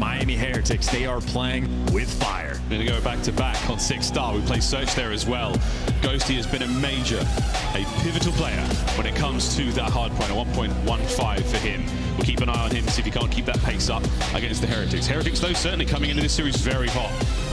Miami Heretics, they are playing with fire. Going to go back-to-back on 6-star. We play Search there as well. Ghosty has been a pivotal player when it comes to that hard point, a 1.15 for him. We'll keep an eye on him to see if he can't keep that pace up against the Heretics. Heretics, though, certainly coming into this series very hot.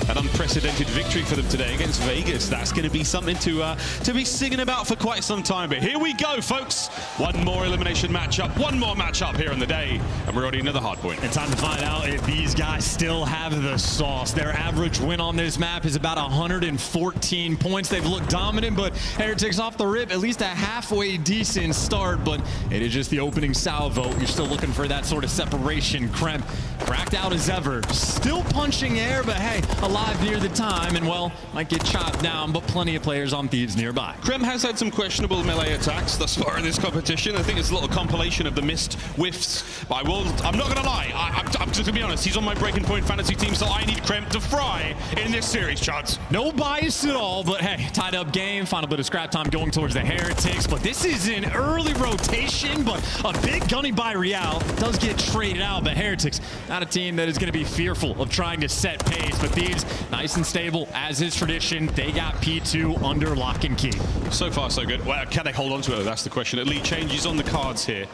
An unprecedented victory for them today against Vegas. That's going to be something to be singing about for quite some time. But here we go, folks. One more elimination matchup, one more matchup here on the day, and we're already another hard point. And time to find out if these guys still have the sauce. Their average win on this map is about 114 points. They've looked dominant, but Heretics off the rip, at least a halfway decent start, but it is just the opening salvo. You're still looking for that sort of separation. Kremp cracked out as ever, still punching air, but hey, alive near the time, and well, might get chopped down, but plenty of players on Thieves nearby. Krem has had some questionable melee attacks thus far in this competition. I think it's a little compilation of the missed whiffs. But I'm not gonna lie, I'm just gonna be honest, he's on my Breaking Point fantasy team, so I need Krem to fry in this series, Chuds. No bias at all, but hey, tied up game, final bit of scrap time going towards the Heretics, but this is an early rotation, but a big gunning by Real does get traded out, but Heretics, not a team that is gonna be fearful of trying to set pace, but Thieves, nice and stable, as is tradition. They got P2 under lock and key. So far, so good. Well, can they hold on to it? That's the question. Elite changes on the cards here.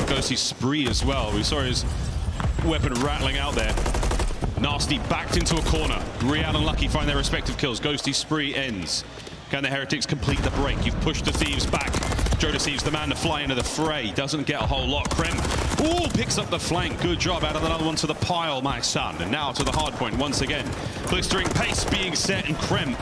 Ghosty Spree as well. We saw his weapon rattling out there. Nasty backed into a corner. Real and Lucky find their respective kills. Ghosty Spree ends. Can the Heretics complete the break? You've pushed the Thieves back. Jodeci's the man to fly into the fray. Doesn't get a whole lot. Krem, ooh, picks up the flank. Good job. Added another one to the pile, my son. And now to the hard point once again. Blistering pace being set, and Krem,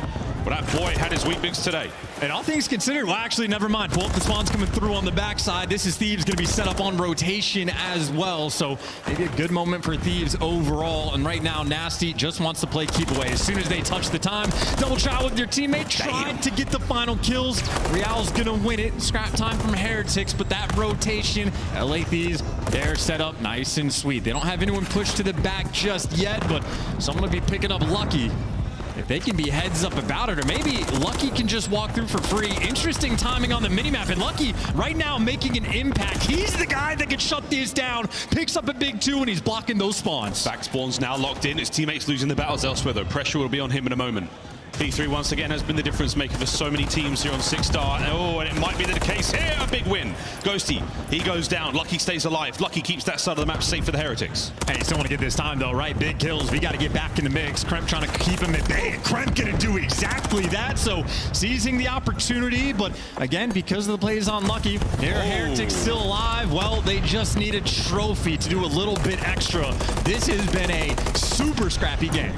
well, that boy had his weakness today. And all things considered, well, actually, never mind. Both the spawns coming through on the backside. This is Thieves going to be set up on rotation as well. So maybe a good moment for Thieves overall. And right now, Nasty just wants to play keep away. As soon as they touch the time, double shot with their teammate. Tried to get the final kills. Real's going to win it. Scrap time from Heretics, but that rotation, LA Thieves, they're set up nice and sweet. They don't have anyone pushed to the back just yet, but someone will be picking up Lucky. If they can be heads up about it, or maybe Lucky can just walk through for free. Interesting timing on the minimap, and Lucky right now making an impact. He's the guy that can shut these down, picks up a big 2, and he's blocking those spawns. Back spawns now locked in. His teammates losing the battles elsewhere, though. Pressure will be on him in a moment. P3 once again has been the difference maker for so many teams here on 6-star. Oh, and it might be the case here. A big win. Ghosty, he goes down. Lucky stays alive. Lucky keeps that side of the map safe for the Heretics. Hey, still want to get this time, though, right? Big kills. We got to get back in the mix. Kremp trying to keep him at bay. Kremp going to do exactly that. So seizing the opportunity, but again, because of the plays on Lucky, Heretics still alive. Well, they just need a trophy to do a little bit extra. This has been a super scrappy game.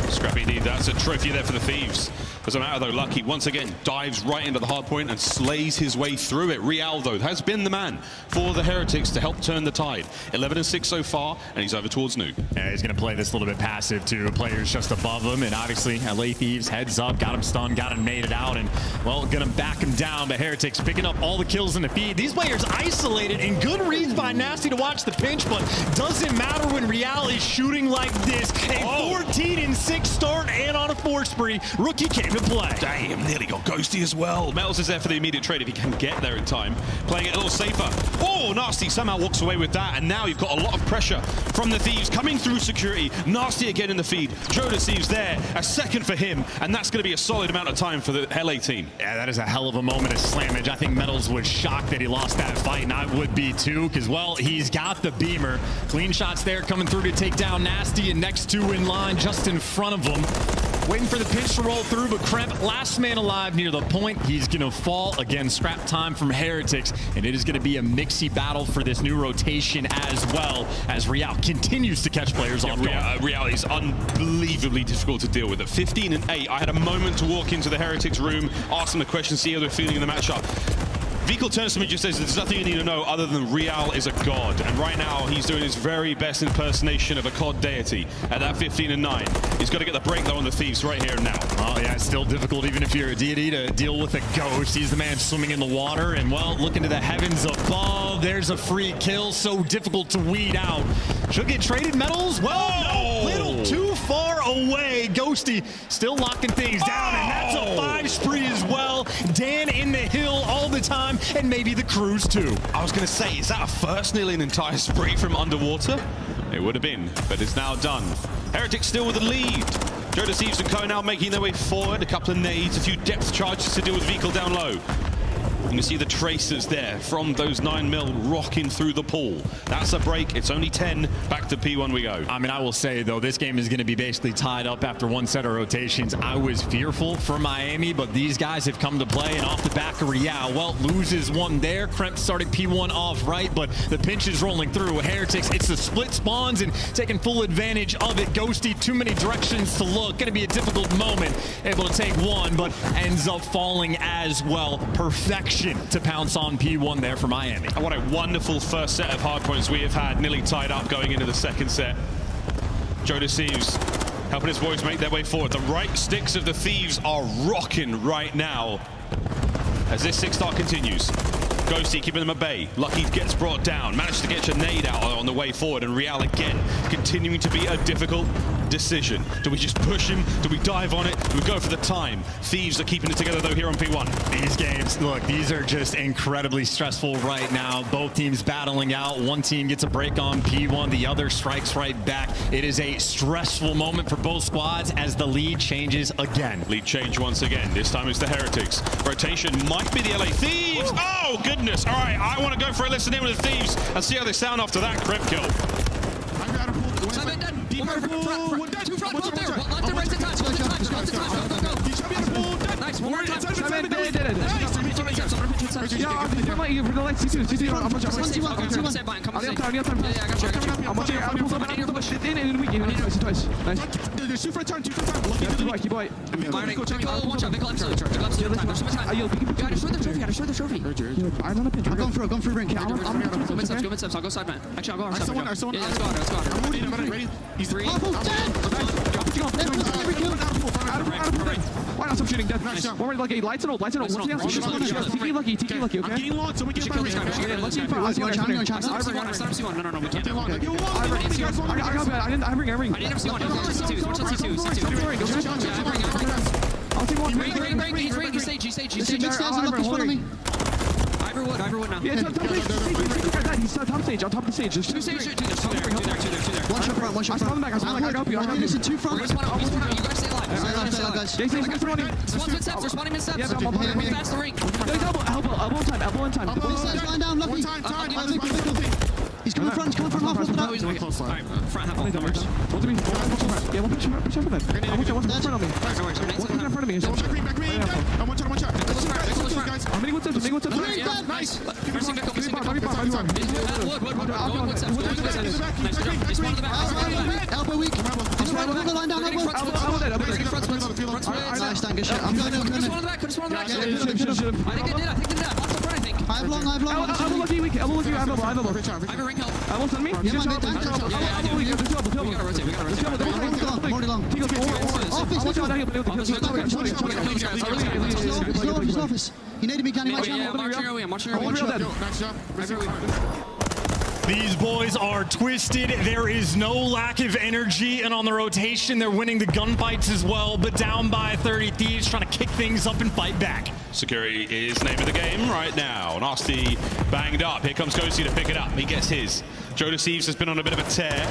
Scrappy indeed. That's a trophy there for the Thieves. Doesn't matter though, Lucky once again dives right into the hard point and slays his way through it. Real though has been the man for the Heretics to help turn the tide. 11-6 so far, and he's over towards Nuke. Yeah, he's going to play this a little bit passive too. Players just above him, and obviously LA Thieves heads up, got him stunned, got him naded out, and well, gonna back him down. But Heretics picking up all the kills in the feed. These players isolated, and good reads by Nasty to watch the pinch, but doesn't matter when Real is shooting like this. A 14-6 start and on a 4 spree. Rookie came to play. Damn, nearly got Ghosty as well. Metals is there for the immediate trade if he can get there in time. Playing it a little safer. Oh, Nasty somehow walks away with that, and now you've got a lot of pressure from the Thieves coming through security. Nasty again in the feed. Jodeci's there. A second for him, and that's going to be a solid amount of time for the LA team. Yeah, that is a hell of a moment of slammage. I think Metals was shocked that he lost that fight, and I would be too, because, well, he's got the beamer. Clean shots there coming through to take down Nasty, and next 2 in line just in front of him. Waiting for the pinch to roll through, but Kremp, last man alive near the point. He's going to fall. Again, scrap time from Heretics, and it is going to be a mixy battle for this new rotation as well, as Real continues to catch players off guard. Real is unbelievably difficult to deal with. At 15-8, I had a moment to walk into the Heretics room, ask them a question, see how they're feeling in the matchup. Vikal turns to me and just says, there's nothing you need to know other than Real is a god. And right now, he's doing his very best impersonation of a COD deity at that 15-9. He's got to get the break, though, on the Thieves right here and now. Oh, yeah, it's still difficult, even if you're a deity, to deal with a ghost. He's the man swimming in the water. And, well, looking to the heavens above, there's a free kill. So difficult to weed out. Should get traded Metals? Well, no, little too far away. Ghosty still locking things down, and that's a 5 spree as well. Dan in the hill all the time, and maybe the Cruise too. I was going to say, is that a first nearly an entire spree from underwater? It would have been, but it's now done. Heretics still with the lead. Joe Deceives and Co now making their way forward. A couple of nades, a few depth charges to deal with Vehicle down low. You can see the tracers there from those 9mm rocking through the pool. That's a break. It's only 10. Back to P1 we go. I mean, I will say, though, this game is going to be basically tied up after one set of rotations. I was fearful for Miami, but these guys have come to play, and off the back of Real, well, loses one there. Kremp starting P1 off right, but the pinch is rolling through. Heretics, it's the split spawns and taking full advantage of it. Ghosty, too many directions to look. Going to be a difficult moment. Able to take one, but ends up falling as well. Perfection to pounce on P1 there for Miami. And what a wonderful first set of hardpoints we have had, nearly tied up going into the second set. Joe Deceives helping his boys make their way forward. The right sticks of the Thieves are rocking right now as this 6-star continues. Ghosty keeping them at bay. Lucky gets brought down. Managed to get a nade out on the way forward, and Real again continuing to be a difficult decision. Do we just push him? Do we dive on it? Do we go for the time? Thieves are keeping it together though here on P1. These games, look, these are just incredibly stressful right now. Both teams battling out. One team gets a break on P1, the other strikes right back. It is a stressful moment for both squads as the lead changes again. Lead change once again. This time it's the Heretics. Rotation might be the LA Thieves. Oh, goodness. All right, I want to go for a listen in with the Thieves and see how they sound after that Kremp kill. Two front, both there. Left and right to touch. Left to touch. Go. Nice. One more time. I'll go for ring. Go mid-steps. I'll go side man. Actually, I'll go hard side. Yeah, let's go. Ready? He's three. Why not stop shooting? Death. One more lucky. Lights and old. Lights and old. TK lucky. TK lucky. Okay. I'm getting long, so we get my ring. Let's see if I No, we can't. I ring. I need him C1. C2. Watch out C2. I'll take one. Ring. He's sage. Ivorwood now. Yeah, he's top stage. On top of the stage. There's Two there. One shot front. I saw him back. I got you. Listen, two front. We're gonna spawn out. You guys stay alive. Guys. Jason, he's throwing. Spawn mid-steps. They're spawning mid-steps. Yeah, I'm Fast the ring. Elbow in time. Line down, Lucky. He's coming front. Half left. Alright, front half of covers. Yeah, one push for that. I want you in front of me. One in front of me. I'm making what's up. Nice. Missing Vic. Wood. They spawned in the back. Elbow weak. Line down. Elbow. Nice, thank you. I'm going. Could've spawned in the back. I think they did. Lots of front, I think. I have long. Elbow lucky. I have a ring help. will send me. We gotta rotate. More long. Office. He needed me, can you I'm marching your way. These boys are twisted. There is no lack of energy, and on the rotation, they're winning the gunfights as well, but down by 30. Thieves trying to kick things up and fight back. Security is name of the game right now. Nasty banged up. Here comes Ghosty to pick it up. He gets his. Joe Deceives has been on a bit of a tear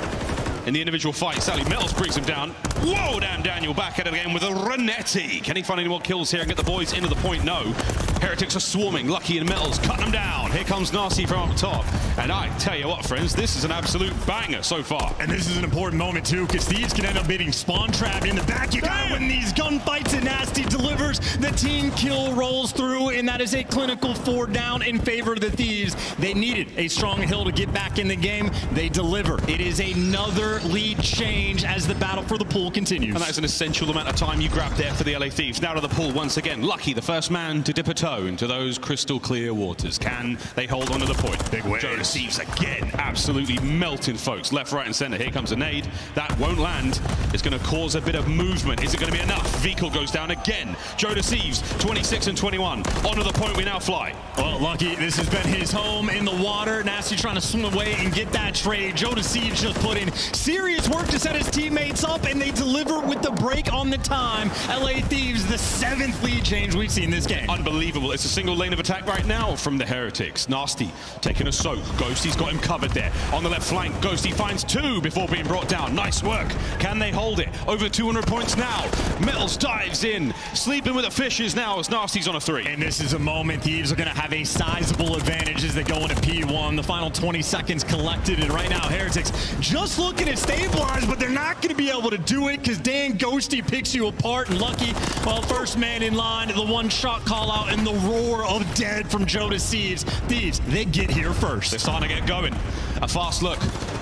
in the individual fight. Sally Metals brings him down. Whoa, damn Daniel back at it again with a Renetti. Can he find any more kills here and get the boys into the point? No. Heretics are swarming. Lucky and Metals cutting them down. Here comes Nasty from up top. And I tell you what, friends, this is an absolute banger so far. And this is an important moment, too, because Thieves can end up beating Spawn Trap in the back. You gotta win these gunfights, and Nasty delivers. The team kill rolls through, and that is a clinical 4 down in favor of the Thieves. They needed a strong hill to get back in the game. They deliver. It is another lead change as the battle for the pool continues. And that's an essential amount of time you grab there for the LA Thieves. Now to the pool once again. Lucky, the first man to dip a toe into those crystal clear waters. Can they hold on to the point? Big waves. Joe Deceives again, absolutely melting, folks. Left, right, and center. Here comes a nade. That won't land. It's going to cause a bit of movement. Is it going to be enough? Vehicle goes down again. Joe Deceives, 26 and 21. Onto the point we now fly. Well, Lucky, this has been his home in the water. Nasty trying to swim away and get that trade. Joe Deceives just put in serious work to set his teammates up, and they deliver with the break on the time. LA Thieves, the 7th lead change we've seen this game. Unbelievable. It's a single lane of attack right now from the Heretics. Nasty taking a soak. Ghosty's got him covered there. On the left flank, Ghosty finds 2 before being brought down. Nice work. Can they hold it? Over 200 points now. Metals dives in. Sleeping with the fishes now as Nasty's on a 3. And this is a moment Thieves are going to have a sizable advantage as they go into P1. The final 20 seconds collected, and right now Heretics just looking to stabilize, but they're not going to be able to do it because Dan Ghosty picks you apart. And Lucky, well, first man in line, the one-shot call-out and the roar of dead from Joe to Thieves. Thieves, they get here first. They're starting to get going. A fast look.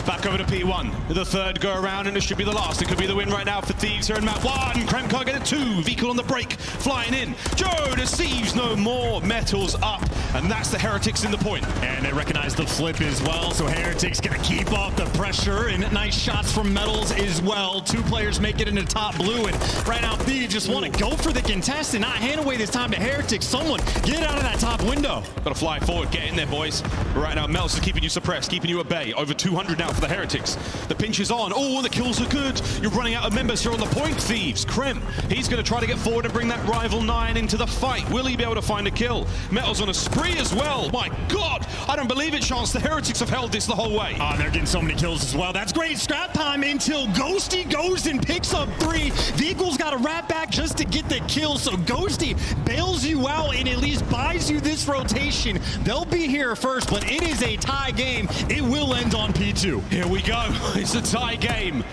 Back over to P1. The third go around, and it should be the last. It could be the win right now for Thieves here in map 1. Krem can't get a 2. Vehicle on the break. Flying in. Joe deceives no more. Metals up. And that's the Heretics in the point. And they recognize the flip as well, so Heretics gonna keep off the pressure, and nice shots from Metals as well. 2 players make it into top blue, and right now Thieves just want to go for the contest and not hand away this time to Heretics. Someone get out of that top window. Got to fly forward. Get in there, boys. Right now, Metals is keeping you suppressed, keeping you at bay. Over 200 now for the Heretics. The pinch is on. Oh, the kills are good. You're running out of members here on the point, Thieves. Krem, he's going to try to get forward and bring that rival 9 into the fight. Will he be able to find a kill? Metals on a spree as well. My God, I don't believe it, Chance. The Heretics have held this the whole way. Oh, they're getting so many kills as well. That's great scrap time until Ghosty goes and picks up 3. Veagle's got to wrap back just to get the kill, so Ghosty bails you out and at least buys you this rotation. They'll be here first, but it is a tie game. It will end on P2. Here we go. It's a tie game.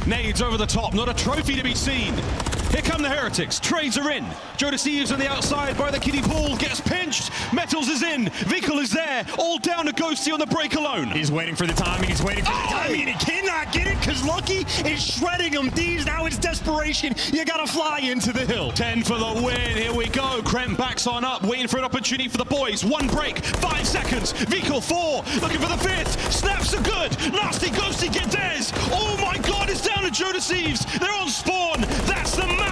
Nades over the top. Not a trophy to be seen. Here come the Heretics. Trades are in. Joe deceives on the outside by the kiddie pool. Gets pinched. Metals is in. Vehicle is there. All down to Ghosty on the break alone. He's waiting for the timing. He's waiting for the timing. And he cannot get it because Lucky is shredding him. Thieves, now it's desperation. You got to fly into the hill. 10 for the win. Here we go. Krem backs on up. Waiting for an opportunity for the boys. 1 break. 5 seconds. Vehicle 4. Looking for the 5th. Snaps are good. Nasty Ghosty get theirs. Oh my God. It's down to Joe deceives. They're on spawn. That's the map.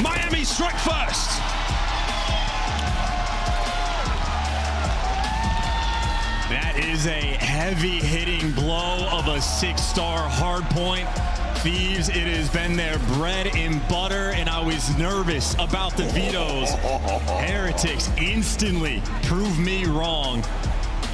Miami strike first. That is a heavy hitting blow of a 6-star hard point. Thieves, it has been their bread and butter, and I was nervous about the vetoes. Heretics instantly proved me wrong.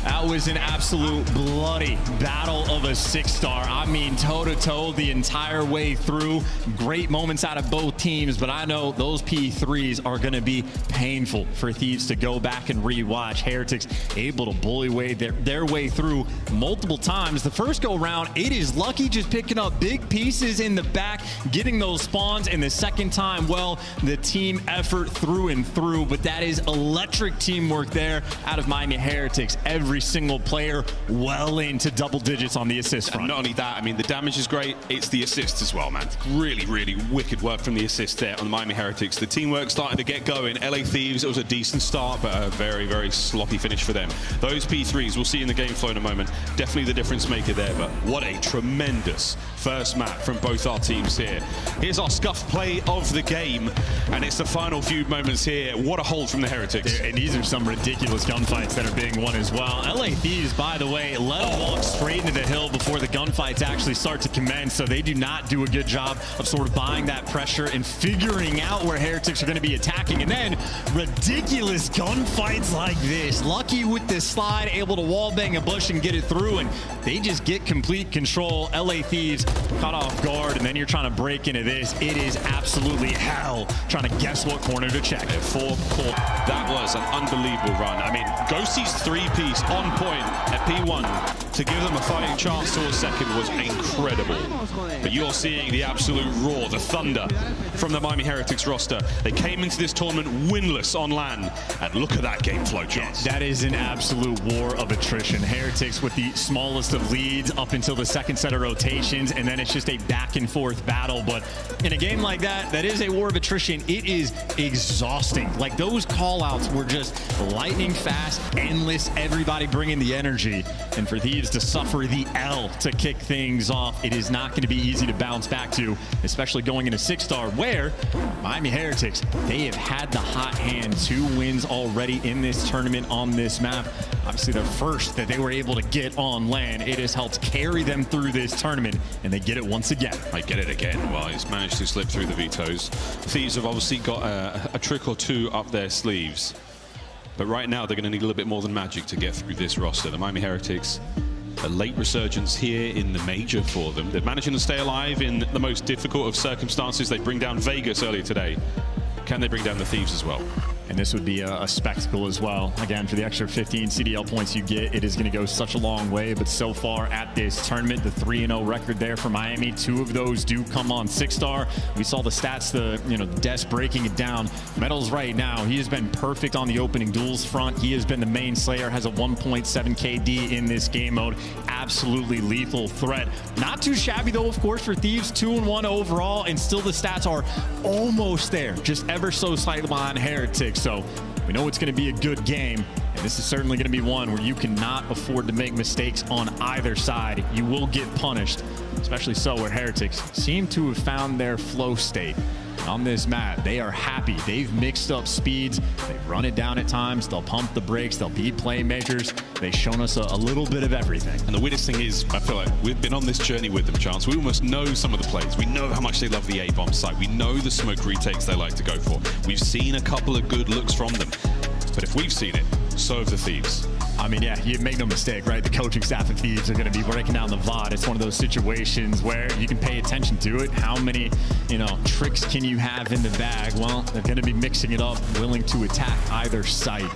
That was an absolute bloody battle of a 6-star. I mean, toe-to-toe the entire way through. Great moments out of both teams, but I know those P3s are going to be painful for Thieves to go back and rewatch. Heretics able to bully their way through multiple times. The first go-round, it is Lucky just picking up big pieces in the back, getting those spawns, and the second time, well, the team effort through and through, but that is electric teamwork there out of Miami Heretics. Every single player well into double digits on the assist front. And not only that, I mean, the damage is great. It's the assists as well, man. Really, really wicked work from the assist there on the Miami Heretics. The teamwork starting to get going. LA Thieves, it was a decent start, but a very, very sloppy finish for them. Those P3s, we'll see in the game flow in a moment, definitely the difference maker there, but what a tremendous first map from both our teams here. Here's our scuff play of the game, and it's the final few moments here. What a hold from the Heretics. And these are some ridiculous gunfights that are being won as well. LA Thieves, by the way, let them walk straight into the hill before the gunfights actually start to commence, so they do not do a good job of sort of buying that pressure and figuring out where Heretics are going to be attacking. And then ridiculous gunfights like this. Lucky with this slide, able to wallbang a bush and get it through, and they just get complete control. LA Thieves caught off guard, and then you're trying to break into this. It is absolutely hell trying to guess what corner to check. That was an unbelievable run. I mean, Ghosty's 3-piece on point at P1 to give them a fighting chance to a second was incredible. But you're seeing the absolute roar, the thunder from the Miami Heretics roster. They came into this tournament winless on LAN, and look at that game flow, Chance. That is an absolute war of attrition. Heretics with the smallest of leads up until the second set of rotations, and then it's just a back and forth battle. But in a game like that, that is a war of attrition. It is exhausting. Like, those call-outs were just lightning fast, endless, everybody bringing the energy. And for Thieves to suffer the L to kick things off, it is not going going to be easy to bounce back to, especially going into 6-star, where Miami Heretics, they have had the hot hand. 2 wins already in this tournament on this map. Obviously, the first that they were able to get on land. It has helped carry them through this tournament, and they get it once again. I get it again. Well, he's managed to slip through the vetoes. Thieves have obviously got a trick or two up their sleeves. But right now, they're going to need a little bit more than magic to get through this roster. The Miami Heretics, a late resurgence here in the major for them. They're managing to stay alive in the most difficult of circumstances. They bring down Vegas earlier today. Can they bring down the Thieves as well? And this would be a spectacle as well. Again, for the extra 15 CDL points you get, it is going to go such a long way. But so far at this tournament, the 3-0 record there for Miami, 2 of those do come on 6-star. We saw the stats, Des breaking it down. Metals right now, he has been perfect on the opening duels front. He has been the main slayer, has a 1.7 KD in this game mode. Absolutely lethal threat. Not too shabby though, of course, for Thieves, 2-1 overall, and still the stats are almost there, just ever so slightly behind Heretics. So we know it's going to be a good game, and this is certainly going to be one where you cannot afford to make mistakes on either side. You will get punished, especially so where Heretics seem to have found their flow state. On this map, they are happy. They've mixed up speeds. They've run it down at times. They'll pump the brakes. They'll beat play measures. They've shown us a little bit of everything. And the weirdest thing is, I feel like we've been on this journey with them, Chance. We almost know some of the plays. We know how much they love the A-bomb site. We know the smoke retakes they like to go for. We've seen a couple of good looks from them. But if we've seen it, so have the Thieves. I mean, yeah, you make no mistake, right? The coaching staff of Thieves are going to be breaking down the VOD. It's one of those situations where you can pay attention to it. How many, tricks can you have in the bag? Well, they're going to be mixing it up, willing to attack either site.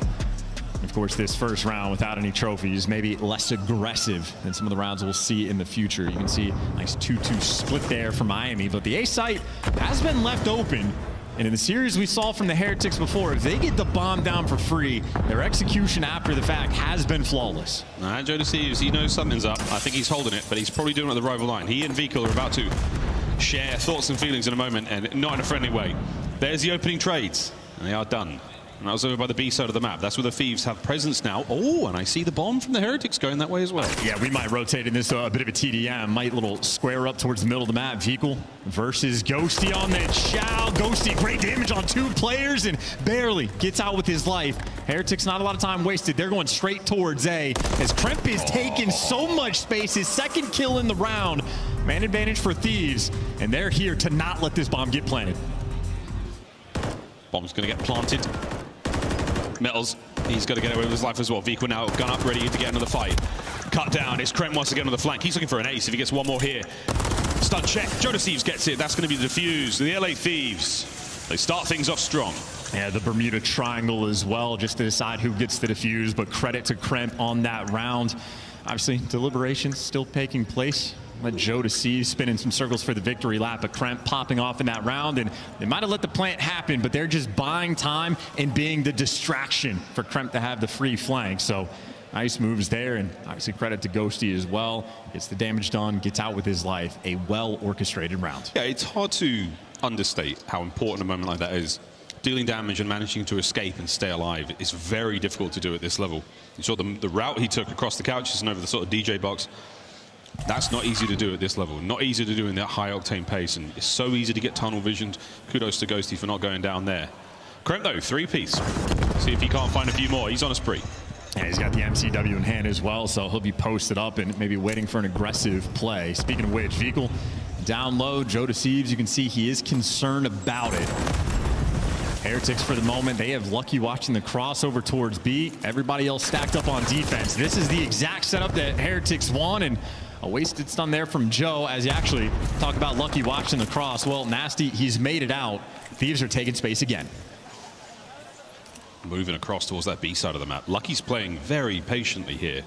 Of course, this first round without any trophies, maybe less aggressive than some of the rounds we'll see in the future. You can see a nice 2-2 split there for Miami, but the A site has been left open. And in the series we saw from the Heretics before, if they get the bomb down for free, their execution after the fact has been flawless. Joe Deceives, he knows something's up. I think he's holding it, but he's probably doing it at the rival line. He and Vikul are about to share thoughts and feelings in a moment, and not in a friendly way. There's the opening trades, and they are done. And that was over by the B side of the map. That's where the Thieves have presence now. Oh, and I see the bomb from the Heretics going that way as well. Yeah, we might rotate in this a bit of a TDM. Might little square up towards the middle of the map. Vikul versus Ghosty on the Chow. Ghosty, great damage on 2 players and barely gets out with his life. Heretics, not a lot of time wasted. They're going straight towards A as Kremp is taking so much space. His 2nd kill in the round. Man advantage for Thieves, and they're here to not let this bomb get planted. Bomb's going to get planted. Metals, he's got to get away with his life as well. Vikul now gun up, ready to get into the fight. Cut down, it's Kremp once again on the flank. He's looking for an ace if he gets one more here. Stun check, Joe Deceives gets it. That's going to be the defuse. The LA Thieves, they start things off strong. Yeah, the Bermuda Triangle as well, just to decide who gets the defuse, but credit to Kremp on that round. Obviously, deliberations still taking place. Let Joe Deceives spin in some circles for the victory lap, but Kremp popping off in that round, and they might have let the plant happen, but they're just buying time and being the distraction for Kremp to have the free flank. So nice moves there, and obviously credit to Ghosty as well. Gets the damage done, gets out with his life. A well-orchestrated round. Yeah, it's hard to understate how important a moment like that is. Dealing damage and managing to escape and stay alive is very difficult to do at this level. You saw the route he took across the couches and over the sort of DJ box. That's not easy to do at this level. Not easy to do in that high-octane pace, and it's so easy to get tunnel-visioned. Kudos to Ghosty for not going down there. Kremp, though, 3-piece. See if he can't find a few more. He's on a spree. Yeah, he's got the MCW in hand as well, so he'll be posted up and maybe waiting for an aggressive play. Speaking of which, Vikul down low. Joe Deceives, you can see he is concerned about it. Heretics for the moment, they have Lucky watching the crossover towards B. Everybody else stacked up on defense. This is the exact setup that Heretics want, and a wasted stun there from Joe as you actually talk about Lucky watching the cross. Well, Nasty, he's made it out. Thieves are taking space again. Moving across towards that B side of the map. Lucky's playing very patiently here.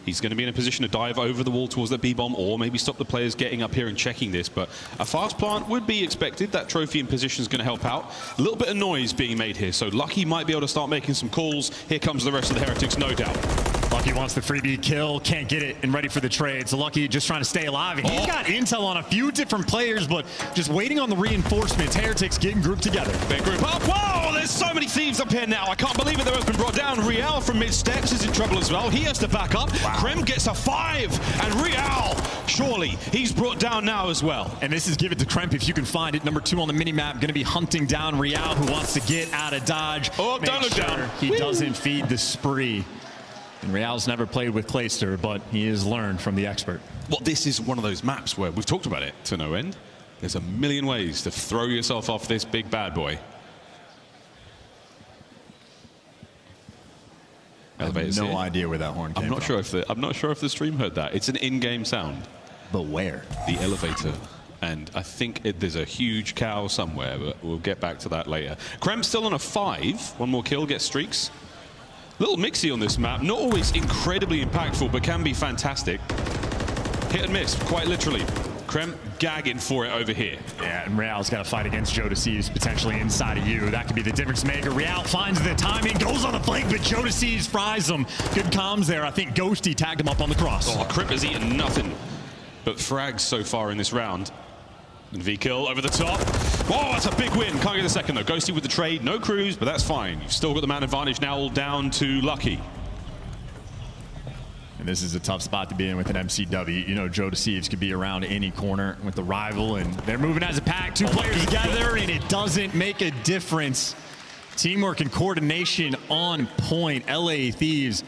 He's going to be in a position to dive over the wall towards that B-bomb, or maybe stop the players getting up here and checking this. But a fast plant would be expected. That trophy in position is going to help out. A little bit of noise being made here, so Lucky might be able to start making some calls. Here comes the rest of the Heretics, no doubt. Lucky wants the freebie kill, can't get it, and ready for the trade. So Lucky just trying to stay alive. And he's got intel on a few different players, but just waiting on the reinforcements. Heretics getting grouped together. Big group up. Whoa, there's so many thieves up here now. I can't believe it. They've both been brought down. Real from mid-steps is in trouble as well. He has to back up. Wow. Krem gets a 5, and Real, surely, he's brought down now as well. And this is give it to Kremp if you can find it. Number 2 on the minimap, going to be hunting down Real, who wants to get out of dodge. Oh, Make don't look sure down. He doesn't feed the spree. And Real's never played with Clayster, but he has learned from the expert. Well, this is one of those maps where we've talked about it to no end. There's a million ways to throw yourself off this big bad boy. I have no idea where that horn came from. I'm not sure if the stream heard that. It's an in-game sound. But where? The elevator. And I think there's a huge cow somewhere, but we'll get back to that later. Krem's still on a 5. One more kill, gets streaks. Little mixy on this map. Not always incredibly impactful, but can be fantastic. Hit and miss, quite literally. Krem gagging for it over here. Yeah, and Real's got to fight against Jodeci's potentially inside of you. That could be the difference maker. Real finds the timing, goes on the flank, but Jodeci's fries him. Good comms there. I think Ghosty tagged him up on the cross. Oh, Krip has eaten nothing but frags so far in this round. And V-kill over the top. Oh, that's a big win. Can't get the second, though. Ghosty with the trade. No crews, but that's fine. You've still got the man advantage now, all down to Lucky. And this is a tough spot to be in with an MCW. You know, Jodeci could be around any corner with the rival, and they're moving as a pack. 2 players together, and it doesn't make a difference. Teamwork and coordination on point. LA Thieves,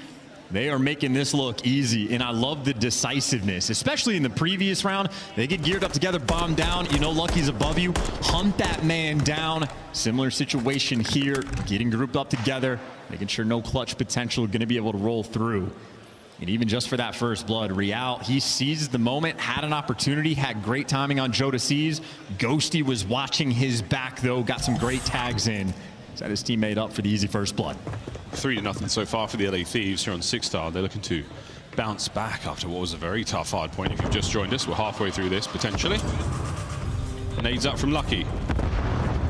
they are making this look easy, and I love the decisiveness, especially in the previous round. They get geared up together, bomb down. You know Lucky's above you. Hunt that man down. Similar situation here, getting grouped up together, making sure no clutch potential, going to be able to roll through. And even just for that first blood, Real, he seized the moment, had an opportunity, had great timing on Jodeci's. Ghosty was watching his back, though, got some great tags in. Set his teammate up for the easy first blood. 3-0 so far for the LA Thieves here on 6-star. They're looking to bounce back after what was a very tough hard point. If you've just joined us, we're halfway through this, potentially. Nades up from Lucky.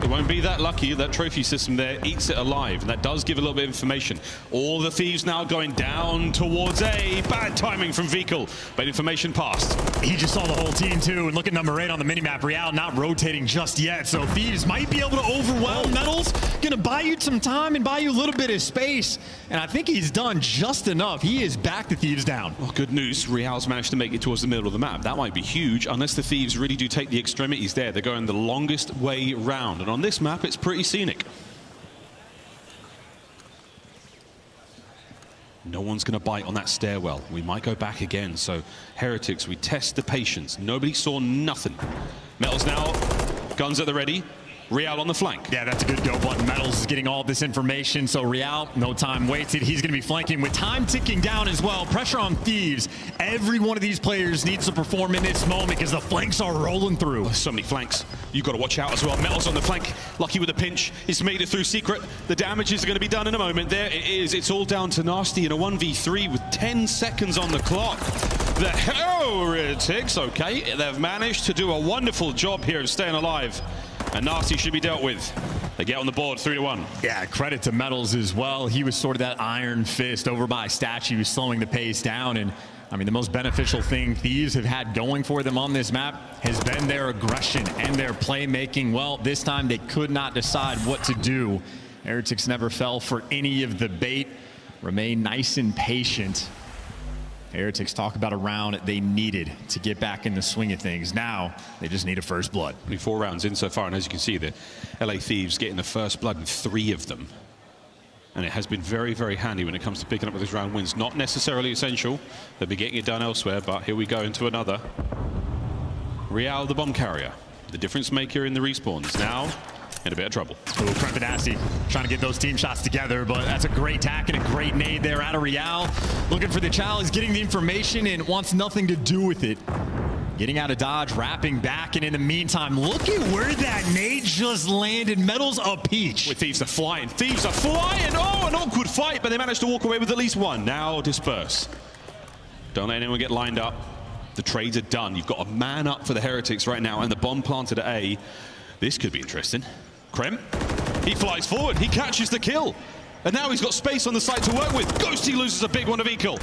It won't be that lucky. That trophy system there eats it alive, and that does give a little bit of information. All the Thieves now going down towards A. Bad timing from Vehicle, but information passed. He just saw the whole team, too, and look at number 8 on the minimap. Real not rotating just yet, so Thieves might be able to overwhelm Metals. Gonna buy you some time and buy you a little bit of space, and I think he's done just enough. He is back the Thieves down. Well, good news. Real's managed to make it towards the middle of the map. That might be huge, unless the Thieves really do take the extremities there. They're going the longest way round, and on this map, it's pretty scenic. No one's going to bite on that stairwell. We might go back again. So, Heretics, we test the patience. Nobody saw nothing. Metals now, guns at the ready. Real on the flank. Yeah, that's a good go button. Metals is getting all this information, so Real, no time wasted. He's going to be flanking with time ticking down as well. Pressure on Thieves. Every one of these players needs to perform in this moment because the flanks are rolling through. So many flanks. You've got to watch out as well. Metals on the flank. Lucky with a pinch. He's made it through Secret. The damages are going to be done in a moment. There it is. It's all down to Nasty in a 1v3 with 10 seconds on the clock. The Heretics, okay, they've managed to do a wonderful job here of staying alive. And Nasty should be dealt with. They get on the board 3-1. Yeah, credit to Metals as well. He was sort of that iron fist over by Statue, slowing the pace down. And I mean, the most beneficial thing Thieves have had going for them on this map has been their aggression and their playmaking. Well, this time they could not decide what to do. Heretics never fell for any of the bait. Remain nice and patient. Heretics talk about a round they needed to get back in the swing of things. Now, they just need a first blood. 4 rounds in so far, and as you can see, the LA Thieves getting the first blood in 3 of them. And it has been very, very handy when it comes to picking up those round wins. Not necessarily essential. They'll be getting it done elsewhere, but here we go into another. Real, the bomb carrier. The difference maker in the respawns. Now, in a bit of trouble. Ooh, Kremp and Nasty trying to get those team shots together, but that's a great tack and a great nade there out of Real. Looking for the child. He's getting the information and wants nothing to do with it. Getting out of dodge, wrapping back, and in the meantime, look at where that nade just landed. Metals a peach. With Thieves are flying. Thieves are flying! Oh, an awkward fight, but they managed to walk away with at least one. Now disperse. Don't let anyone get lined up. The trades are done. You've got a man up for the Heretics right now, and the bomb planted at A. This could be interesting. Krem, he flies forward. He catches the kill. And now he's got space on the side to work with. Ghosty loses a big one to Vikul.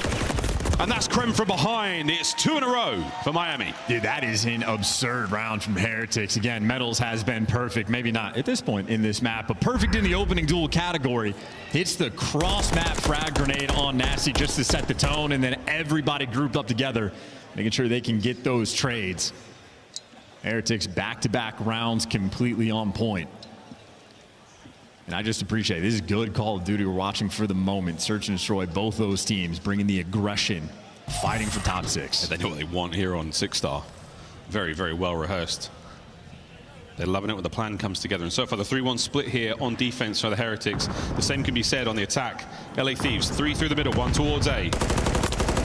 And that's Krem from behind. It's 2 in a row for Miami. Dude, that is an absurd round from Heretics. Again, Metals has been perfect. Maybe not at this point in this map, but perfect in the opening duel category. Hits the cross-map frag grenade on Nasty just to set the tone, and then everybody grouped up together, making sure they can get those trades. Heretics back-to-back rounds completely on point. And I just appreciate it. This is good Call of Duty we're watching for the moment. Search and destroy both those teams, bringing the aggression, fighting for top 6. They know what they want here on 6-star. Very, very well rehearsed. They're loving it when the plan comes together. And so far, the 3-1 split here on defense for the Heretics. The same can be said on the attack. LA Thieves, 3 through the middle, 1 towards A.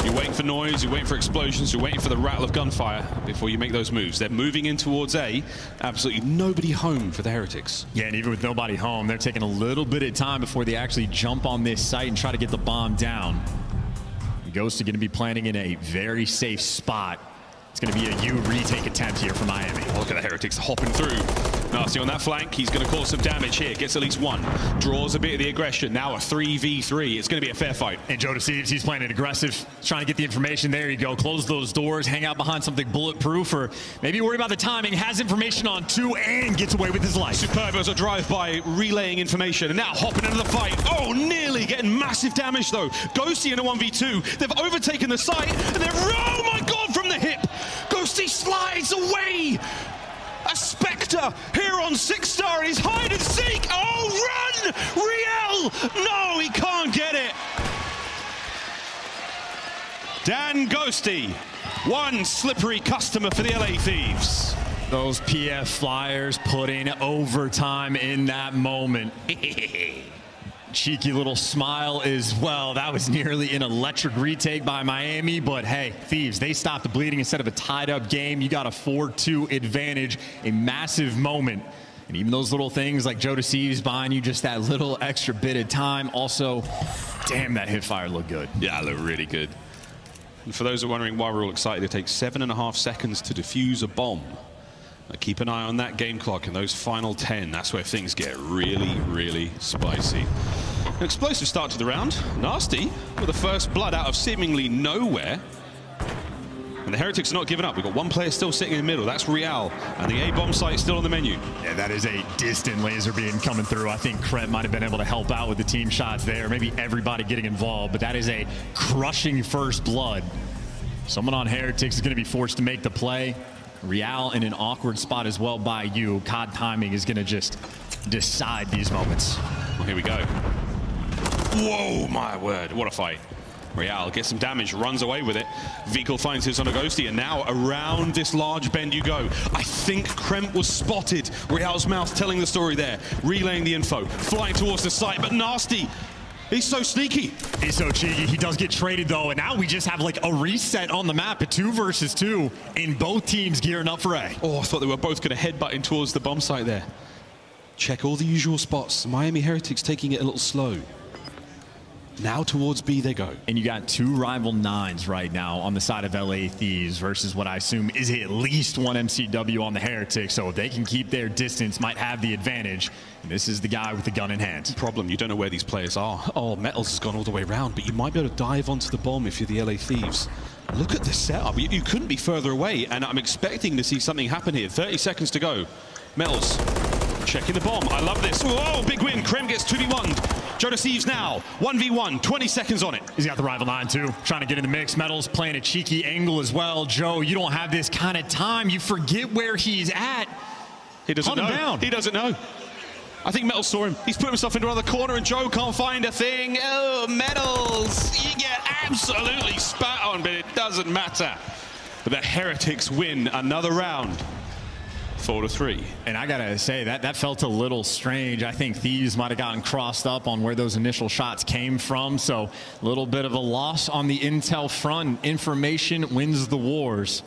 You're waiting for noise, you're waiting for explosions, you're waiting for the rattle of gunfire before you make those moves. They're moving in towards A. Absolutely nobody home for the Heretics. Yeah, and even with nobody home, they're taking a little bit of time before they actually jump on this site and try to get the bomb down. Ghost are going to be planning in a very safe spot. It's going to be a U retake attempt here for Miami. Look at the Heretics hopping through. Nasty on that flank. He's going to cause some damage here. Gets at least 1. Draws a bit of the aggression. Now a 3v3. It's going to be a fair fight. And Joe Deceives, he's playing it aggressive. He's trying to get the information. There you go. Close those doors. Hang out behind something bulletproof, or maybe worry about the timing. Has information on 2 and gets away with his life. Superb as a drive-by, relaying information. And now hopping into the fight. Oh, nearly getting massive damage, though. Ghosty in a 1v2. They've overtaken the site. And they're, oh my God, from the hip. Ghosty slides away. A Spectre here on 6-star. He's hide and seek. Oh, run! Riel! No, he can't get it. Dan Ghosty, one slippery customer for the LA Thieves. Those PF Flyers putting overtime in that moment. Cheeky little smile as well. That was nearly an electric retake by Miami, but hey, Thieves, they stopped the bleeding instead of a tied-up game. You got a 4-2 advantage, a massive moment. And even those little things like Joe Deceives buying you just that little extra bit of time. Also, damn, that hip fire looked good. Yeah, it looked really good. And for those who are wondering why we're all excited, it takes 7.5 seconds to defuse a bomb. Now keep an eye on that game clock and those final 10. That's where things get really, really spicy. An explosive start to the round. Nasty with the first blood out of seemingly nowhere. And the Heretics are not giving up. We've got 1 player still sitting in the middle. That's Rial. And the A-bomb site still on the menu. Yeah, that is a distant laser beam coming through. I think Kret might have been able to help out with the team shots there. Maybe everybody getting involved. But that is a crushing first blood. Someone on Heretics is going to be forced to make the play. Rial in an awkward spot as well by you. COD timing is going to just decide these moments. Well, here we go. Whoa, my word. What a fight. Rial gets some damage, runs away with it. Vikul finds his on a Ghosty, and now around this large bend you go. I think Kremp was spotted. Rial's mouth telling the story there, relaying the info, flying towards the site, but Nasty, he's so sneaky. He's so cheeky. He does get traded, though, and now we just have like a reset on the map at 2 versus 2, and both teams gearing up for A. Oh, I thought they were both going to headbutt in towards the bomb site there. Check all the usual spots. Miami Heretics taking it a little slow. Now towards B they go. And you got 2 rival 9s right now on the side of LA Thieves versus what I assume is at least 1 MCW on the Heretics. So if they can keep their distance, might have the advantage. And this is the guy with the gun in hand. Problem, you don't know where these players are. Oh, Metals has gone all the way around, but you might be able to dive onto the bomb if you're the LA Thieves. Look at this setup. You couldn't be further away, and I'm expecting to see something happen here. 30 seconds to go. Metals checking the bomb. I love this. Whoa, big win. Krem gets 2v1. Joe Deceives now, 1v1, 20 seconds on it. He's got the rival 9 too, trying to get in the mix. Metals playing a cheeky angle as well. Joe, you don't have this kind of time. You forget where he's at. He doesn't know. Down. He doesn't know. I think Metals saw him. He's put himself into another corner, and Joe can't find a thing. Oh, Metals, you get absolutely spat on, but it doesn't matter. But the Heretics win another round. 4-3. And I gotta say, that felt a little strange. I think Thieves might have gotten crossed up on where those initial shots came from. So a little bit of a loss on the intel front. Information wins the wars.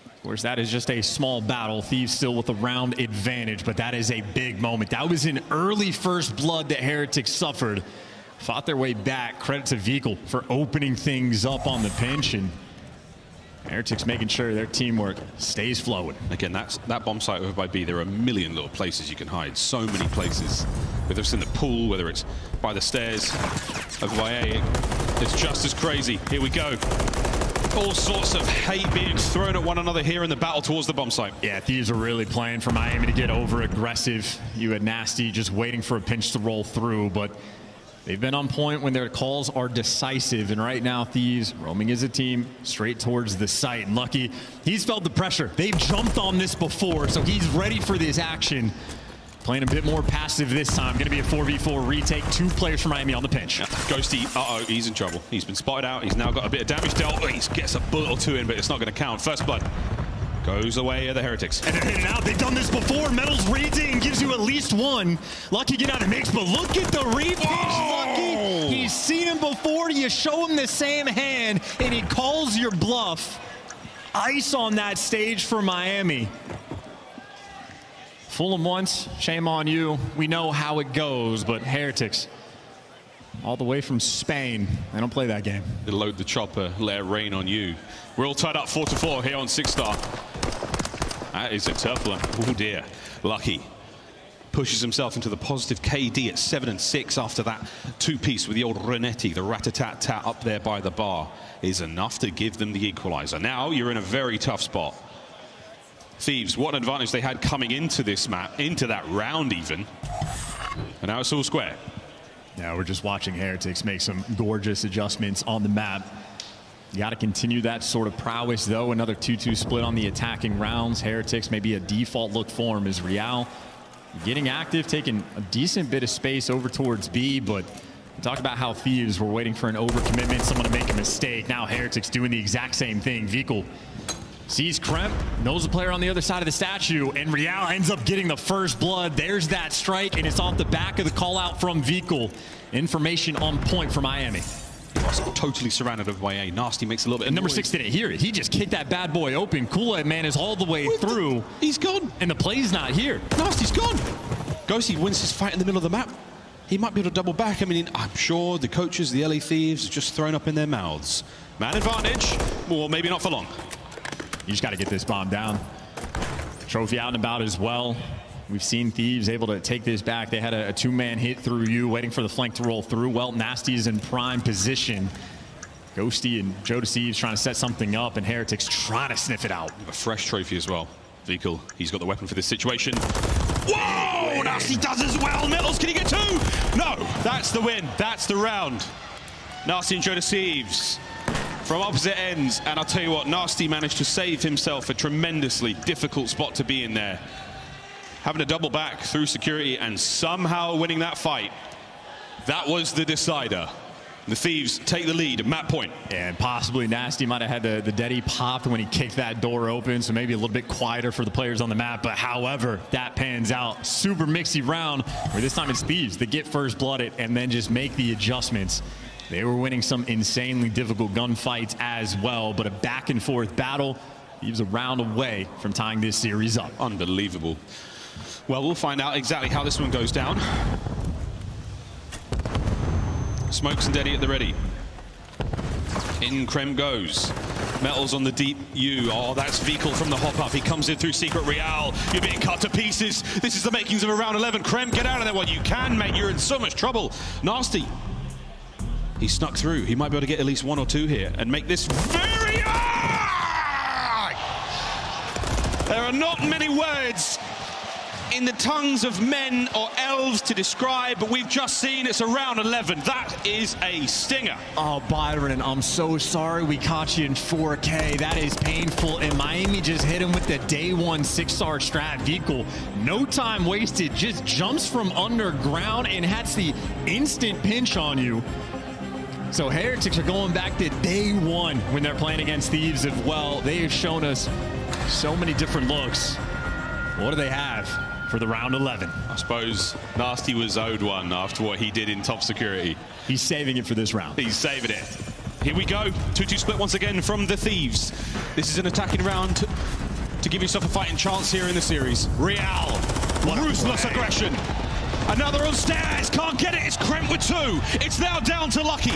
Of course, that is just a small battle. Thieves still with a round advantage, but that is a big moment. That was an early first blood that Heretics suffered. Fought their way back. Credit to Vikul for opening things up on the pinch. And Heretics making sure their teamwork stays flowing. Again, that bomb site over by B, there are a million little places you can hide. So many places. Whether it's in the pool, whether it's by the stairs over by A, it's just as crazy. Here we go. All sorts of hate being thrown at one another here in the battle towards the bomb site. Yeah, Thieves are really playing for Miami to get over aggressive. You had Nasty just waiting for a pinch to roll through, but they've been on point when their calls are decisive. And right now, Thieves roaming as a team straight towards the site. And Lucky, he's felt the pressure. They've jumped on this before, so he's ready for this action. Playing a bit more passive this time. Going to be a 4v4 retake. 2 players from Miami on the pinch. Ghosty, he's in trouble. He's been spotted out. He's now got a bit of damage dealt. He gets a bullet or 2 in, but it's not going to count. First blood goes away at the Heretics. And they're hitting out. They've done this before. Metals reading gives you at least 1. Lucky get out of the mix, but look at the repeats. Lucky, he's seen him before. You show him the same hand, and he calls your bluff. Ice on that stage for Miami. Fool him once, shame on you. We know how it goes, but Heretics, all the way from Spain, they don't play that game. They load the chopper, let it rain on you. We're all tied up 4-4 here on 6-star. That is a tough one. Oh dear. Lucky pushes himself into the positive KD at 7-6 after that 2-piece with the old Renetti. The rat-a-tat-tat up there by the bar is enough to give them the equalizer. Now you're in a very tough spot. Thieves, what an advantage they had coming into this map, into that round even. And now it's all square. Now we're just watching Heretics make some gorgeous adjustments on the map. You got to continue that sort of prowess, though. Another 2-2 split on the attacking rounds. Heretics maybe a default look for him is Real getting active, taking a decent bit of space over towards B, but we talked about how Thieves were waiting for an overcommitment, someone to make a mistake. Now Heretics doing the exact same thing. Vikul sees Kremp, knows the player on the other side of the statue, and Real ends up getting the first blood. There's that strike, and it's off the back of the call out from Vikul. Information on point for Miami. Totally surrounded by A. Nasty makes a little bit of Number noise. 6 didn't hear it. He just kicked that bad boy open. Kool-Aid Man is all the way through. He's gone. And the play's not here. Nasty's gone. Ghosty wins his fight in the middle of the map. He might be able to double back. I mean, I'm sure the coaches, the LA Thieves, are just thrown up in their mouths. Man advantage, or maybe not for long. You just got to get this bomb down. Trophy out and about as well. We've seen Thieves able to take this back. They had a 2-man hit through you, waiting for the flank to roll through. Well, Nasty is in prime position. Ghosty and Joe Deceives trying to set something up, and Heretics trying to sniff it out. A fresh trophy as well. Vikul, he's got the weapon for this situation. Whoa! Nasty does as well. Metals, can he get 2? No, that's the win. That's the round. Nasty and Joe Deceives from opposite ends, and I'll tell you what, Nasty managed to save himself a tremendously difficult spot to be in there. Having to double back through security and somehow winning that fight. That was the decider. The Thieves take the lead, map point. And possibly Nasty might have had the Deddy popped when he kicked that door open, so maybe a little bit quieter for the players on the map. But however, that pans out. Super mixy round, where this time it's Thieves that get first blooded and then just make the adjustments. They were winning some insanely difficult gunfights as well, but a back and forth battle. Thieves a round away from tying this series up. Unbelievable. Well, we'll find out exactly how this one goes down. Smokes and Deddy at the ready. In Krem goes. Metals on the deep U. Oh, that's Vikul from the hop-up. He comes in through Secret Real. You're being cut to pieces. This is the makings of a round 11. Krem, get out of there while you can, mate. You're in so much trouble. Nasty. He snuck through. He might be able to get at least 1 or 2 here and make this very... There are not many words in the tongues of men or elves to describe, but we've just seen it's a round 11. That is a stinger. Oh, Byron, I'm so sorry we caught you in 4K. That is painful, and Miami just hit him with the day 1 6-star strat. Vikul, no time wasted, just jumps from underground and has the instant pinch on you. So Heretics are going back to day 1 when they're playing against Thieves as well. They have shown us so many different looks. What do they have for the round 11? I suppose Nasty was owed one after what he did in top security. He's saving it for this round. He's saving it. Here we go. 2-2 split once again from the Thieves. This is an attacking round to give yourself a fighting chance here in the series. Real. Ruthless aggression. Another on stairs. Can't get it. It's Kremp with 2. It's now down to Lucky.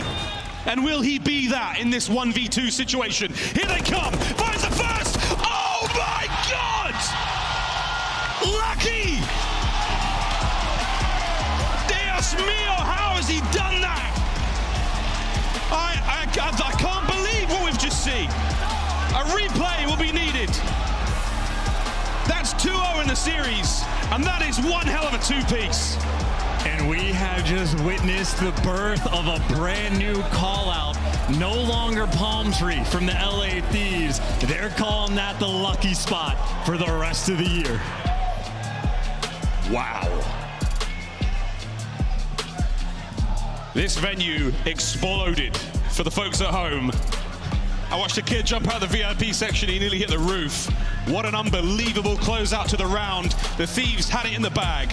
And will he be that in this 1v2 situation? Here they come. Finds the first. Oh my God! Lucky! Dios mío, how has he done that? I can't believe what we've just seen. A replay will be needed. That's 2-0 in the series, and that is one hell of a two-piece. And we have just witnessed the birth of a brand new call-out. No longer Palm Tree from the LA Thieves. They're calling that the lucky spot for the rest of the year. Wow. This venue exploded for the folks at home. I watched a kid jump out of the VIP section. He nearly hit the roof. What an unbelievable closeout to the round. The Thieves had it in the bag.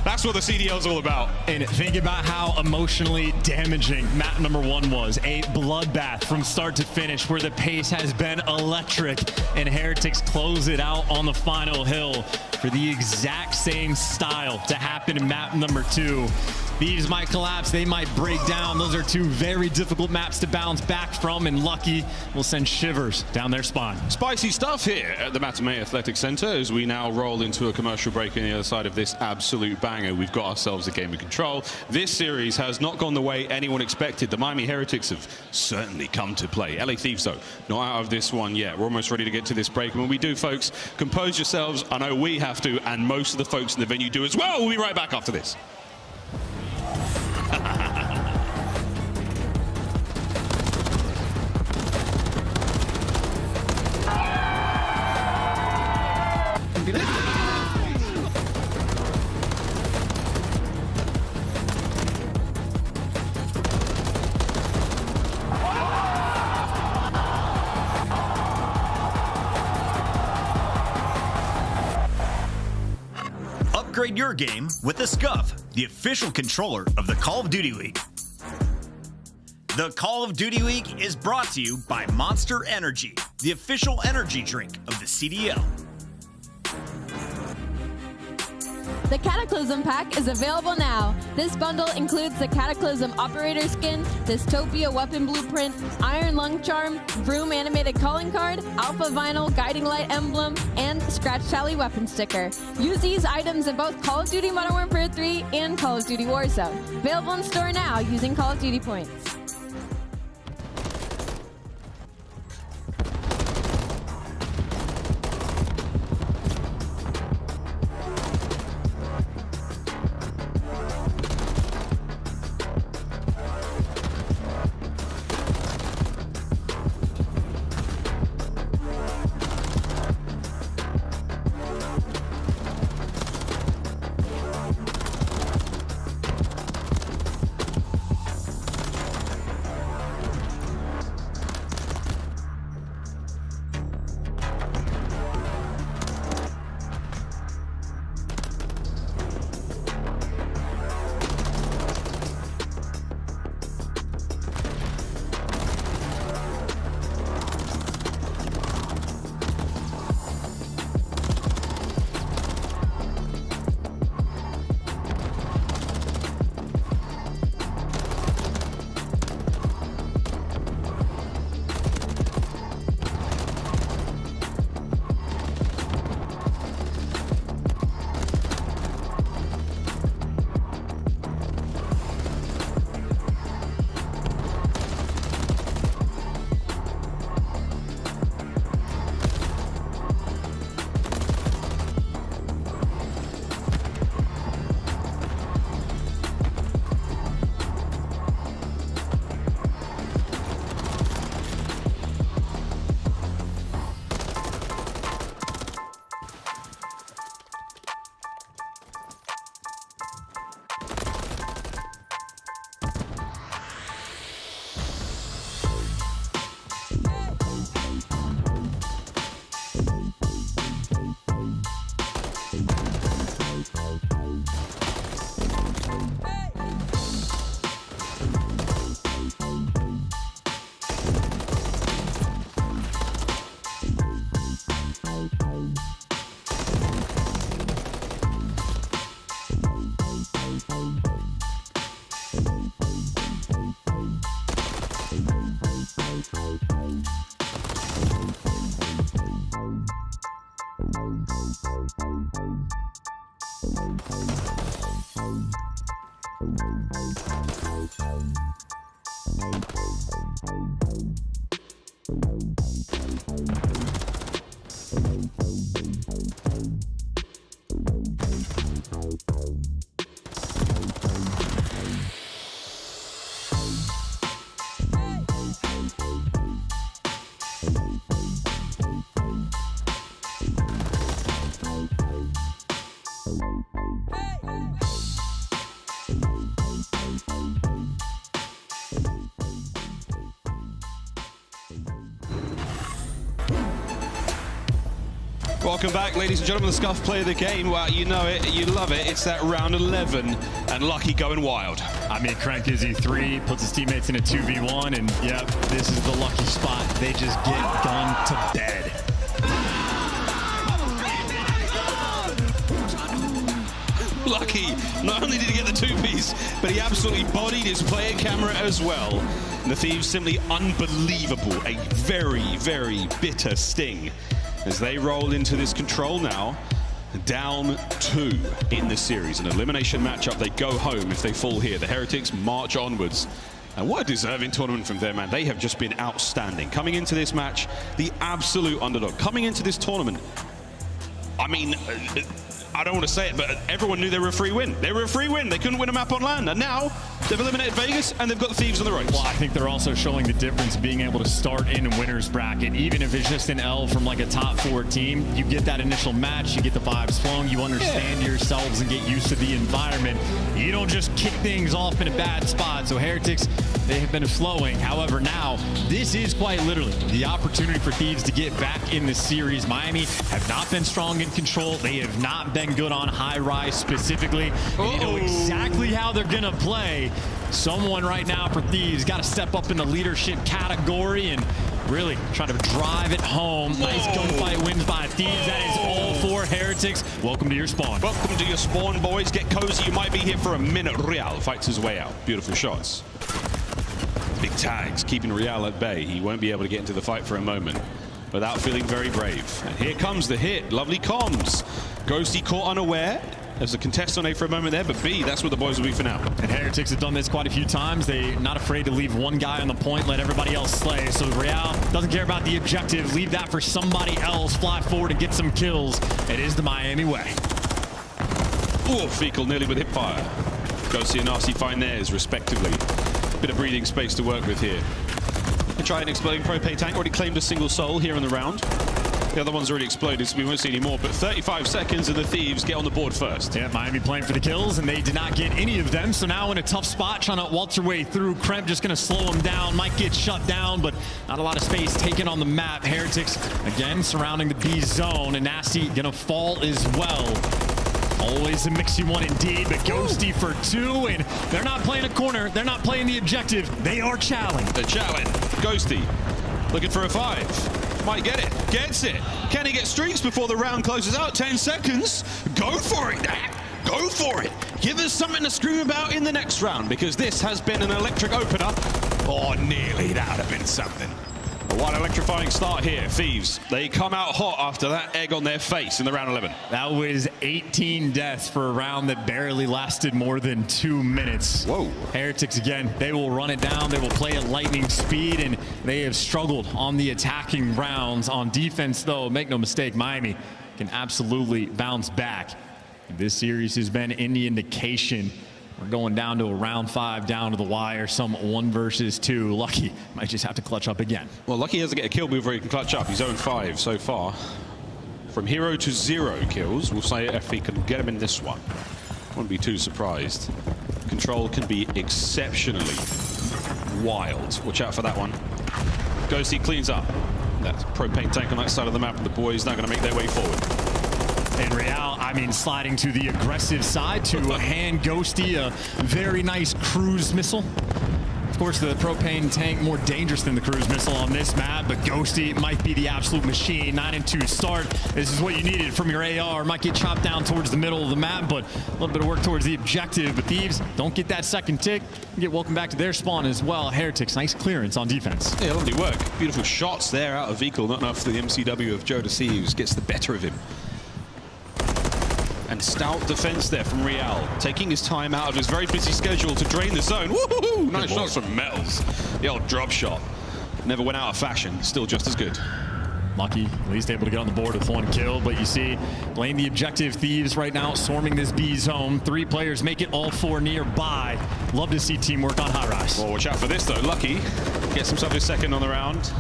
That's what the CDL's all about. And think about how emotionally damaging map number 1 was. A bloodbath from start to finish where the pace has been electric, and Heretics close it out on the final hill for the exact same style to happen in map number 2. Thieves might collapse, they might break down. Those are 2 very difficult maps to bounce back from, and Lucky will send shivers down their spine. Spicy stuff here at the Matamei Athletic Center as we now roll into a commercial break on the other side of this absolute banger. We've got ourselves a game of control. This series has not gone the way anyone expected. The Miami Heretics have certainly come to play. LA Thieves, though, not out of this one yet. We're almost ready to get to this break. And when we do, folks, compose yourselves. I know we have to, and most of the folks in the venue do as well. We'll be right back after this. Upgrade your game with the SCUF, the official controller of the Call of Duty League. The Call of Duty League is brought to you by Monster Energy, the official energy drink of the CDL. The Cataclysm Pack is available now. This bundle includes the Cataclysm Operator Skin, Dystopia Weapon Blueprint, Iron Lung Charm, Vroom Animated Calling Card, Alpha Vinyl Guiding Light Emblem, and Scratch Tally Weapon Sticker. Use these items in both Call of Duty Modern Warfare 3 and Call of Duty Warzone. Available in store now using Call of Duty points. Welcome back, ladies and gentlemen, the Scuff play of the game. Well, you know it, you love it. It's that round 11, and Lucky going wild. I mean, Crank gives you 3, puts his teammates in a 2v1, and yep, this is the Lucky spot. They just get done to bed. Lucky, not only did he get the 2-piece, but he absolutely bodied his player camera as well. And the Thieves simply unbelievable. A very, very bitter sting as they roll into this control now. Down 2 in the series. An elimination matchup. They go home if they fall here. The Heretics march onwards. And what a deserving tournament from them, man. They have just been outstanding. Coming into this match, the absolute underdog. Coming into this tournament, I mean, I don't want to say it, but everyone knew they were a free win. They were a free win. They couldn't win a map on land. And now they've eliminated Vegas and they've got the Thieves on the ropes. Well, I think they're also showing the difference being able to start in a winner's bracket. Even if it's just an L from like a top 4 team, you get that initial match, you get the vibes flowing, you understand yourselves and get used to the environment. You don't just kick things off in a bad spot. So Heretics, they have been flowing. However, now this is quite literally the opportunity for Thieves to get back in the series. Miami have not been strong in control. They have not been good on high rise specifically. They know exactly how they're gonna play. Someone right now for Thieves got to step up in the leadership category and really try to drive it home. Nice gunfight wins by Thieves. That is all for Heretics. Welcome to your spawn. Welcome to your spawn, boys. Get cozy. You might be here for a minute. Real fights his way out. Beautiful shots. Big tags keeping Real at bay. He won't be able to get into the fight for a moment without feeling very brave. And here comes the hit. Lovely comms. Ghosty caught unaware. There's a contest on A for a moment there, but B, that's what the boys will be for now. And Heretics have done this quite a few times. They're not afraid to leave one guy on the point, let everybody else slay. So Real doesn't care about the objective. Leave that for somebody else. Fly forward and get some kills. It is the Miami way. Oh, Fecal nearly with hip fire. Ghosty and Nasty find theirs, respectively. Bit of breathing space to work with here. We try an exploding propane tank. Already claimed a single soul here in the round. The other one's already exploded, so we won't see any more. But 35 seconds and the Thieves get on the board first. Yeah, Miami playing for the kills, and they did not get any of them. So now in a tough spot, trying to waltz their way through. Kremp just going to slow them down. Might get shut down, but not a lot of space taken on the map. Heretics, again, surrounding the B zone, and Nasty going to fall as well. Always a mixy one indeed, but Ghosty for 2, and they're not playing a corner. They're not playing the objective. They are challenged. The challenge. Ghosty looking for a 5. Might get it. Gets it. Can he get streaks before the round closes out? 10 seconds. Go for it, Nat. Go for it. Give us something to scream about in the next round, because this has been an electric opener. Oh, nearly. That would have been something. But what an electrifying start here. Thieves, they come out hot after that egg on their face in the round 11. That was 18 deaths for a round that barely lasted more than 2 minutes. Whoa. Heretics, again, they will run it down. They will play at lightning speed, and they have struggled on the attacking rounds. On defense, though, make no mistake, Miami can absolutely bounce back. This series has been any indication. We're going down to a round 5, down to the wire, some 1 versus 2. Lucky might just have to clutch up again. Well, Lucky has to get a kill before he can clutch up. He's 0-5 so far. From 0 to 0 kills, we'll say if he can get him in this one. Wouldn't be too surprised. Control can be exceptionally wild. Watch out for that one. Ghosty cleans up. That propane tank on that side of the map, and the boys now going to make their way forward. And Real, I mean, sliding to the aggressive side to hand Ghosty a very nice cruise missile. Of course, the propane tank more dangerous than the cruise missile on this map, but Ghosty might be the absolute machine. 9-2 start. This is what you needed from your AR. Might get chopped down towards the middle of the map, but a little bit of work towards the objective. But Thieves don't get that second tick. Get welcome back to their spawn as well. Heretics, nice clearance on defense. Yeah, lovely work. Beautiful shots there out of Vehicle. Not enough for the MCW of Joe Deceives. Gets the better of him. And stout defense there from Real, taking his time out of his very busy schedule to drain the zone. Woohoo! Nice shots from Metals. The old drop shot. Never went out of fashion, still just as good. Lucky, at least able to get on the board with 1 kill, but you see, playing the objective, Thieves right now swarming this B zone. 3 players make it, all 4 nearby. Love to see teamwork on high rise. Well, watch out for this though. Lucky gets himself his second on the round.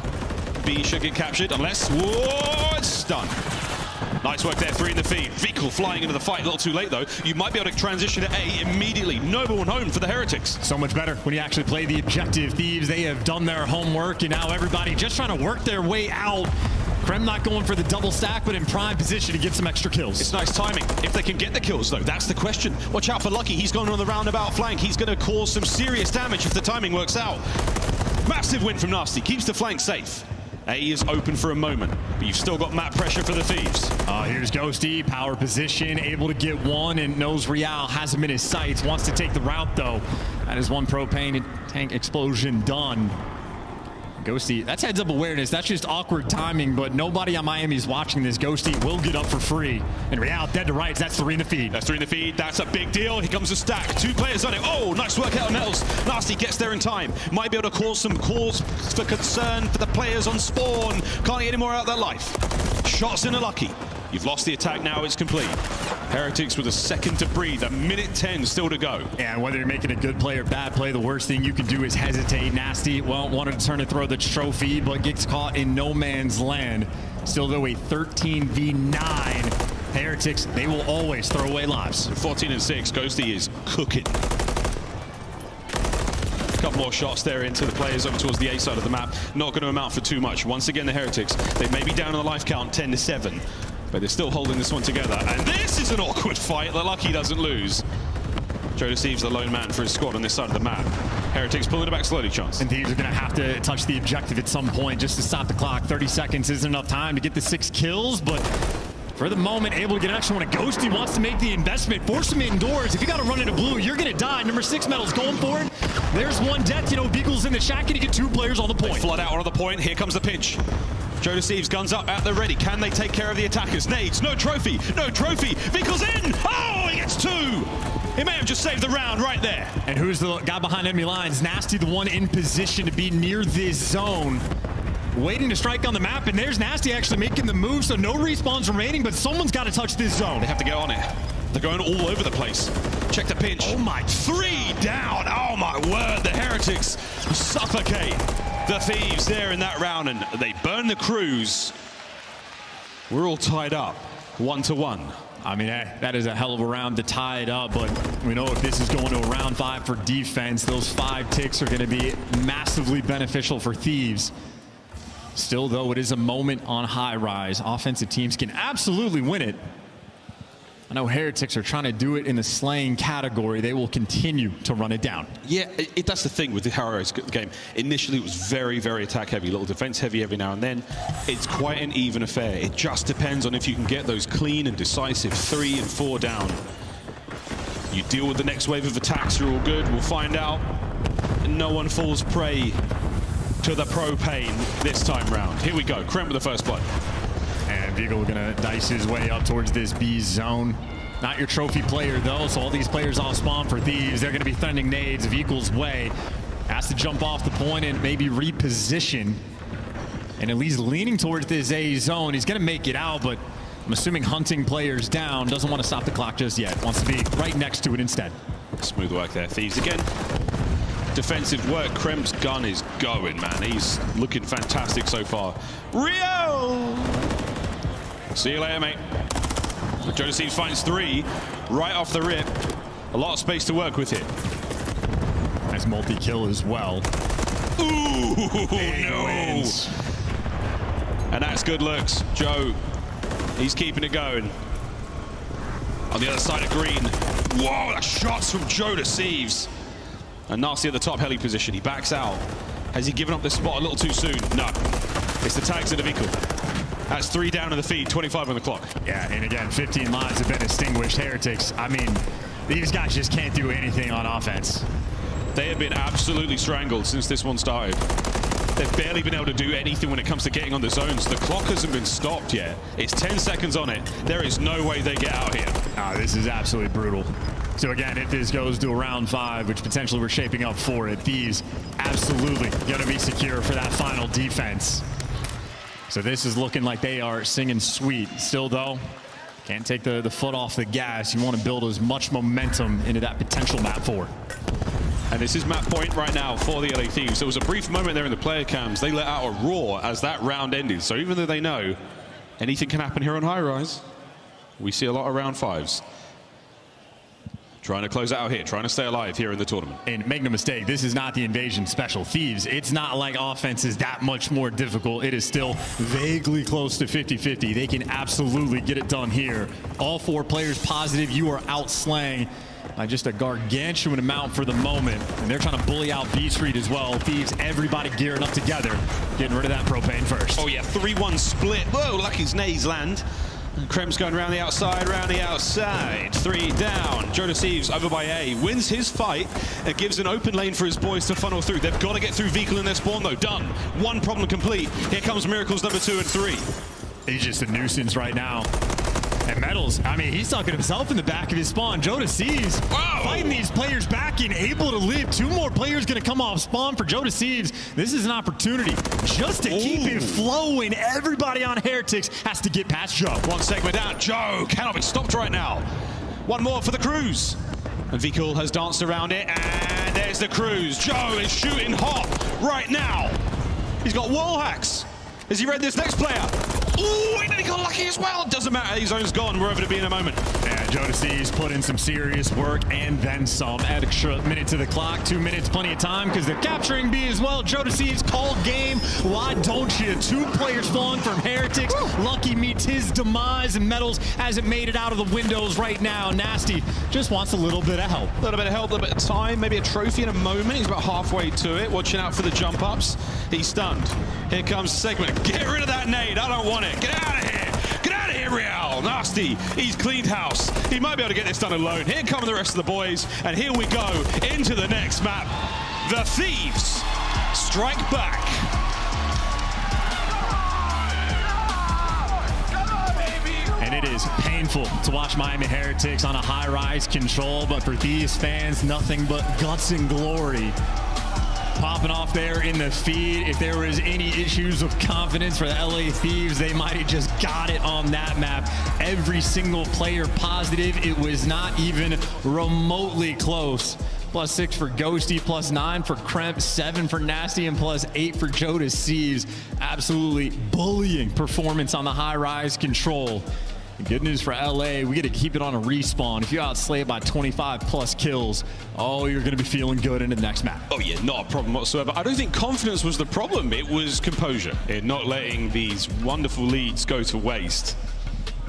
B should get captured unless, whoa, it's done. Nice work there, 3 in the feed. Vikul flying into the fight, a little too late though. You might be able to transition to A immediately. Noble one home for the Heretics. So much better when you actually play the objective. Thieves, they have done their homework, and now everybody just trying to work their way out. Krem not going for the double stack, but in prime position to get some extra kills. It's nice timing. If they can get the kills, though, that's the question. Watch out for Lucky. He's going on the roundabout flank. He's going to cause some serious damage if the timing works out. Massive win from Nasty. Keeps the flank safe. A is open for a moment, but you've still got map pressure for the Thieves. Here's Ghosty, power position, able to get 1, and knows Real has him in his sights. Wants to take the route, though. That is 1 propane tank explosion done. Ghosty, that's heads-up awareness. That's just awkward timing, but nobody on Miami is watching this. Ghosty will get up for free. And Real dead to rights. That's 3 in the feed. That's 3 in the feed. That's a big deal. Here comes a stack. 2 players on it. Oh, nice work out of Metals. Nasty gets there in time. Might be able to cause some cause for concern for the players on spawn. Can't get any more out of their life. Shots in a Lucky. You've lost the attack now. It's complete. Heretics with a second to breathe. A minute 10 still to go. And whether you're making a good play or bad play, the worst thing you can do is hesitate. Nasty, well, wanted to turn and throw the trophy, but gets caught in no man's land. Still, though, a 13v9. Heretics, they will always throw away lives. 14 and 6. Ghosty is cooking. Couple more shots there into the players over towards the A side of the map. Not going to amount for too much. Once again, the Heretics, they may be down on the life count 10-7. But they're still holding this one together. And this is an awkward fight that Lucky doesn't lose. Joe Deceives the lone man for his squad on this side of the map. Heretics pulling it back slowly, Chance. And Thieves are going to have to touch the objective at some point just to stop the clock. 30 seconds isn't enough time to get the 6 kills, but for the moment, able to get an extra one. Ghosty wants to make the investment, force him indoors. If you got to run into blue, you're going to die. Number 6 Metal's going for it. There's 1 death. You know, Vikul's in the shack, and you get 2 players on the point. They flood out on the point. Here comes the pinch. Joe Deceives, guns up at the ready. Can they take care of the attackers? Nades, no trophy, no trophy. Vikul's in. Oh, he gets 2. He may have just saved the round right there. And who's the guy behind enemy lines? Nasty, the one in position to be near this zone. Waiting to strike on the map, and there's Nasty actually making the move, so no respawns remaining, but someone's got to touch this zone. They have to get on it. They're going all over the place. Check the pinch. Oh my. 3 down. Oh my word. The Heretics suffocate the Thieves there in that round, and they burn the crews. We're all tied up 1-1. I mean, that is a hell of a round to tie it up, but we know if this is going to a round 5 for defense, those 5 ticks are going to be massively beneficial for Thieves. Still, though, it is a moment on high rise. Offensive teams can absolutely win it. I know Heretics are trying to do it in the slaying category. They will continue to run it down. Yeah, that's the thing with the Harrows game. Initially, it was very, very attack heavy, a little defense heavy every now and then. It's quite an even affair. It just depends on if you can get those clean and decisive 3 and 4 down. You deal with the next wave of attacks, you're all good. We'll find out. No one falls prey to the propane this time round. Here we go. Krem with the first blood. And Vigil gonna dice his way up towards this B zone. Not your trophy player though, so all these players off spawn for Thieves. They're gonna be thunding nades Vigil's way. Has to jump off the point and maybe reposition. And at least leaning towards this A zone. He's gonna make it out, but I'm assuming hunting players down. Doesn't want to stop the clock just yet. Wants to be right next to it instead. Smooth work there. Thieves again. Defensive work. Krem's gun is going, man. He's looking fantastic so far. Rio! See you later, mate. Joe Deceives finds 3 right off the rip. A lot of space to work with here. Nice multi-kill as well. Ooh, no. Wins. And that's good looks. Joe, he's keeping it going. On the other side of green. Whoa, that shots from Joe Deceives. And Nasty at the top heli position. He backs out. Has he given up this spot a little too soon? No. It's the tags in the vehicle. That's 3 down in the feed, 25 on the clock. Yeah, and again, 15 lives have been extinguished. Heretics, I mean, these guys just can't do anything on offense. They have been absolutely strangled since this one started. They've barely been able to do anything when it comes to getting on the zones. The clock hasn't been stopped yet. It's 10 seconds on it. There is no way they get out here. This is absolutely brutal. So again, if this goes to a round 5, which potentially we're shaping up for it, Thieves absolutely going to be secure for that final defense. So this is looking like they are singing sweet. Still though, can't take the foot off the gas. You want to build as much momentum into that potential map 4. And this is map point right now for the LA Thieves. There was a brief moment there in the player cams. They let out a roar as that round ended. So even though they know anything can happen here on High Rise, we see a lot of round 5s. Trying to close out here, trying to stay alive here in the tournament. And make no mistake, this is not the Invasion Special Thieves. It's not like offense is that much more difficult. It is still vaguely close to 50-50. They can absolutely get it done here. All 4 players positive. You are outslaying by just a gargantuan amount for the moment. And they're trying to bully out B Street as well. Thieves, everybody gearing up together, getting rid of that propane first. Oh yeah, 3-1 split. Whoa, Lucky's nays land. Krem's going round the outside, 3 down. Jonas Thieves over by A, wins his fight. It gives an open lane for his boys to funnel through. They've got to get through Vehicle in their spawn though. Done. 1 problem complete. Here comes Miracles number 2 and 3. He's just a nuisance right now. And Metals, I mean, he's stuck himself in the back of his spawn. Jonas Thieves fighting these players back and able to live. 2 more players going to come off spawn for Jonas Thieves. This is an opportunity just to keep it flowing. Everybody on Heretics has to get past Joe. 1 segment down. Joe cannot be stopped right now. 1 more for the Cruise. And Vehicle has danced around it. And there's the Cruise. Joe is shooting hot right now. He's got wall hacks. Has he read this next player? Ooh, and then he got lucky as well. Doesn't matter, his zone's gone. We're over to be in a moment. Yeah, Jonas Thieves put in some serious work and then some. Extra minute to the clock, 2 minutes, plenty of time because they're capturing B as well. Jonas Thieves called game. Why don't you? 2 players falling from Heretics. Lucky meets his demise, and Metals hasn't made it out of the windows right now. Nasty just wants a little bit of help. A little bit of help, a little bit of time, maybe a trophy in a moment. He's about halfway to it, watching out for the jump ups. He's stunned. Here comes Segment. Get rid of that nade. I don't want it. Get out of here. Get out of here, Real. Nasty. He's cleaned house. He might be able to get this done alone. Here come the rest of the boys. And here we go into the next map. The Thieves strike back. And it is painful to watch Miami Heretics on a high-rise control, but for these fans, nothing but guts and glory. Popping off there in the feed. If there was any issues of confidence for the LA Thieves, they might have just got it on that map. Every single player positive. It was not even remotely close. +6 for Ghosty, +9 for Kremp, 7 for Nasty, and +8 for Jonas Thieves. Absolutely bullying performance on the high-rise control. The good news for LA, we get to keep it on a respawn. If you outslay it by 25+ kills, oh, you're going to be feeling good into the next map. Oh yeah, not a problem whatsoever. I don't think confidence was the problem. It was composure in not letting these wonderful leads go to waste.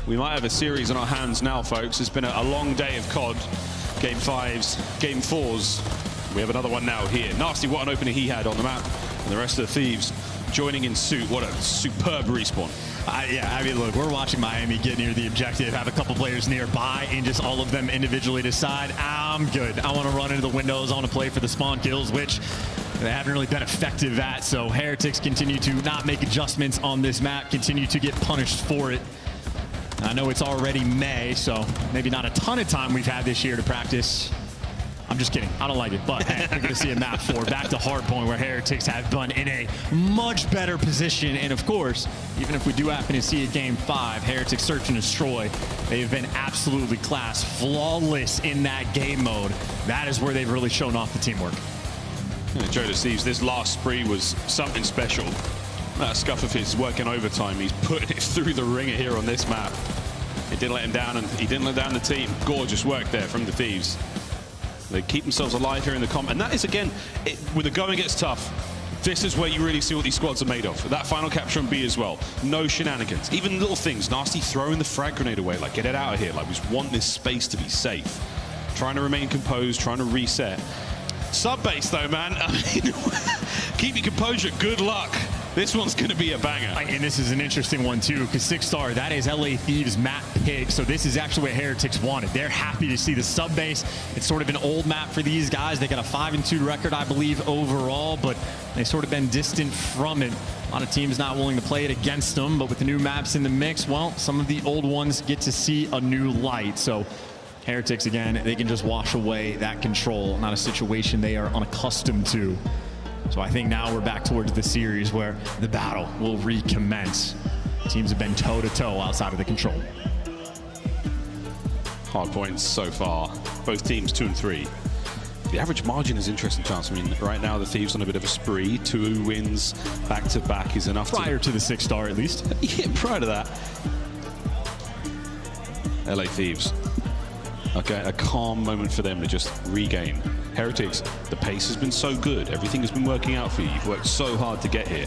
We might have a series on our hands now, folks. It's been a long day of COD. Game 5s, Game 4s. We have another one now here. Nasty, what an opening he had on the map. And the rest of the Thieves joining in suit. What a superb respawn. Yeah, I mean, look, we're watching Miami get near the objective, have a couple players nearby, and just all of them individually decide, I'm good. I want to run into the windows. I want to play for the spawn kills, which they haven't really been effective at. So Heretics continue to not make adjustments on this map, continue to get punished for it. I know it's already May, so maybe not a ton of time we've had this year to practice. I'm just kidding. I don't like it. But hey, we're going to see a map 4 back to Hardpoint where Heretics have been in a much better position. And of course, even if we do happen to see a Game 5, Heretics Search and Destroy, they've been absolutely class, flawless in that game mode. That is where they've really shown off the teamwork. Yeah, Jonas Thieves, this last spree was something special. That scuff of his working overtime, he's putting it through the ringer here on this map. He didn't let him down, and he didn't let down the team. Gorgeous work there from the Thieves. They keep themselves alive here in the comp, and that is, again, when the going gets tough, this is where you really see what these squads are made of. That final capture on B as well. No shenanigans. Even little things. Nasty throwing the frag grenade away. Like, get it out of here. Like, we just want this space to be safe. Trying to remain composed, trying to reset. Sub-base, though, man. I mean, keep your composure. Good luck. This one's going to be a banger. And this is an interesting one, too, because 6-star, that is LA Thieves map hit. So this is actually what Heretics wanted. They're happy to see the sub base. It's sort of an old map for these guys. They got a 5-2 record, I believe, overall, but they've sort of been distant from it. A lot of teams not willing to play it against them, but with the new maps in the mix, well, some of the old ones get to see a new light. So Heretics, again, they can just wash away that control. Not a situation they are unaccustomed to. So I think now we're back towards the series where the battle will recommence. Teams have been toe-to-toe outside of the control. Hard points so far. Both teams 2 and 3. The average margin is interesting, Chance. I mean, right now the Thieves on a bit of a spree. 2 wins back-to-back is enough. Prior to the 6-star, at least. Yeah, prior to that. LA Thieves. Okay, a calm moment for them to just regain. Heretics, the pace has been so good. Everything has been working out for you. You've worked so hard to get here.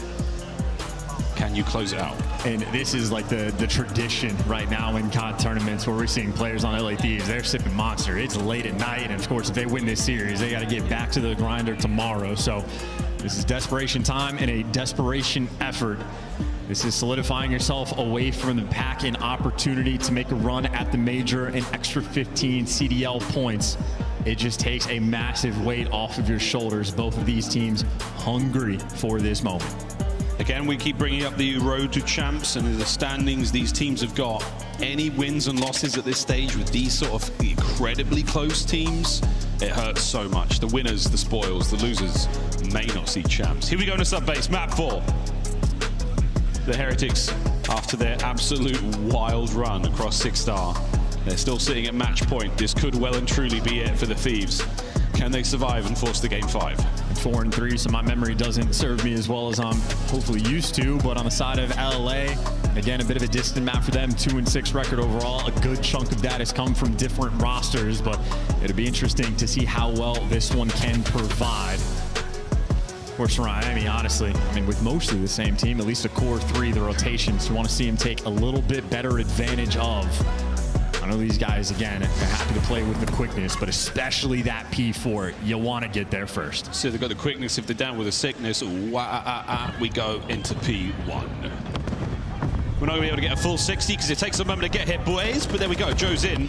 Can you close it out? And this is like the tradition right now in COD tournaments where we're seeing players on LA Thieves. They're sipping Monster. It's late at night. And of course, if they win this series, they got to get back to the grinder tomorrow. So this is desperation time and a desperation effort. This is solidifying yourself away from the pack, an opportunity to make a run at the major, an extra 15 CDL points. It just takes a massive weight off of your shoulders. Both of these teams hungry for this moment. Again, we keep bringing up the road to champs and the standings these teams have got. Any wins and losses at this stage with these sort of incredibly close teams, it hurts so much. The winners, the spoils, the losers may not see champs. Here we go in a sub-base, map 4. The Heretics, after their absolute wild run across 6-star, they're still sitting at match point. This could well and truly be it for the Thieves. Can they survive and force the game 5? 4 and 3, so my memory doesn't serve me as well as I'm hopefully used to. But on the side of LA, again, a bit of a distant map for them. 2 and 6 record overall. A good chunk of that has come from different rosters, but it'll be interesting to see how well this one can provide. Of course, Miami, honestly, I mean, with mostly the same team, at least a core 3, the rotations, you want to see him take a little bit better advantage of. I know these guys, again, are happy to play with the quickness, but especially that P4, you want to get there first. So they've got the quickness. If they're down with a sickness, we go into P1. We're not going to be able to get a full 60 because it takes a moment to get here, boys, but there we go. Joe's in.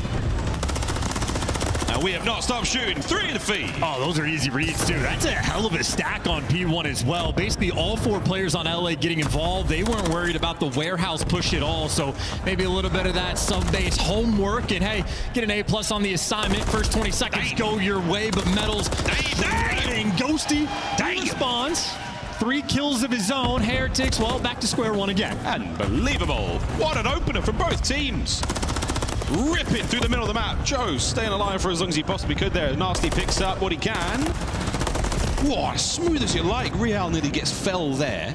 And we have not stopped shooting. 3 in the feed. Oh, those are easy reads, too. That's a hell of a stack on P1 as well. Basically, all 4 players on LA getting involved. They weren't worried about the warehouse push at all. So maybe a little bit of that sub-base homework. And, hey, get an A+ on the assignment. First 20 seconds go your way. But Metals and Ghosty responds. 3 kills of his own. Heretics, well, back to square one again. Unbelievable. What an opener for both teams. Ripping through the middle of the map. Joe staying alive for as long as he possibly could there. Nasty picks up what he can. Whoa, as smooth as you like. Real nearly gets fell there.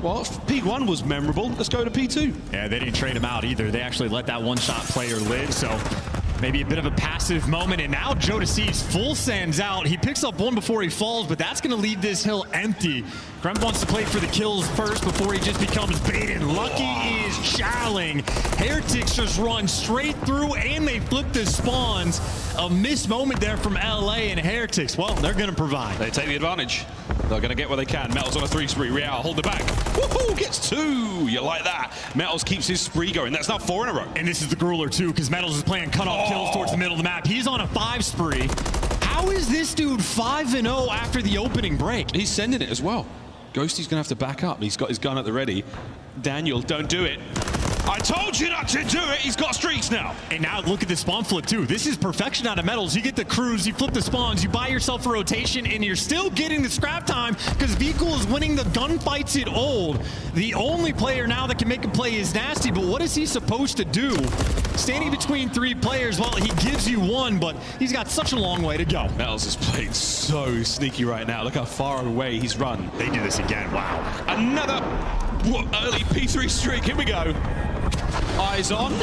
Well, P1 was memorable. Let's go to P2. Yeah, they didn't trade him out either. They actually let that one-shot player live, so maybe a bit of a passive moment. And now Joe Deceives full sands out. He picks up one before he falls, but that's going to leave this hill empty. Gremp wants to play for the kills first before he just becomes baited. Lucky is chowing. Heretics just run straight through, and they flip the spawns. A missed moment there from LA, and Heretics, well, they're going to provide. They take the advantage. They're going to get what they can. Metals on a 3 spree. Real, hold it back. Woohoo, gets 2. You like that. Metals keeps his spree going. That's now 4 in a row. And this is the Grueler, too, because Metals is playing cut-off kills towards the middle of the map. He's on a 5 spree. How is this dude 5-0 after the opening break? He's sending it as well. Ghosty's going to have to back up. He's got his gun at the ready. Daniel, don't do it. I told you not to do it. He's got streaks now. And now look at the spawn flip, too. This is perfection out of Metals. You get the cruise, you flip the spawns, you buy yourself a rotation, and you're still getting the scrap time because V-Cool is winning the gunfights at old. The only player now that can make a play is Nasty, but what is he supposed to do? Standing between 3 players, well, he gives you 1, but he's got such a long way to go. Metals is playing so sneaky right now. Look how far away he's run. They do this again. Wow. Another early P3 streak. Here we go. Eyes on.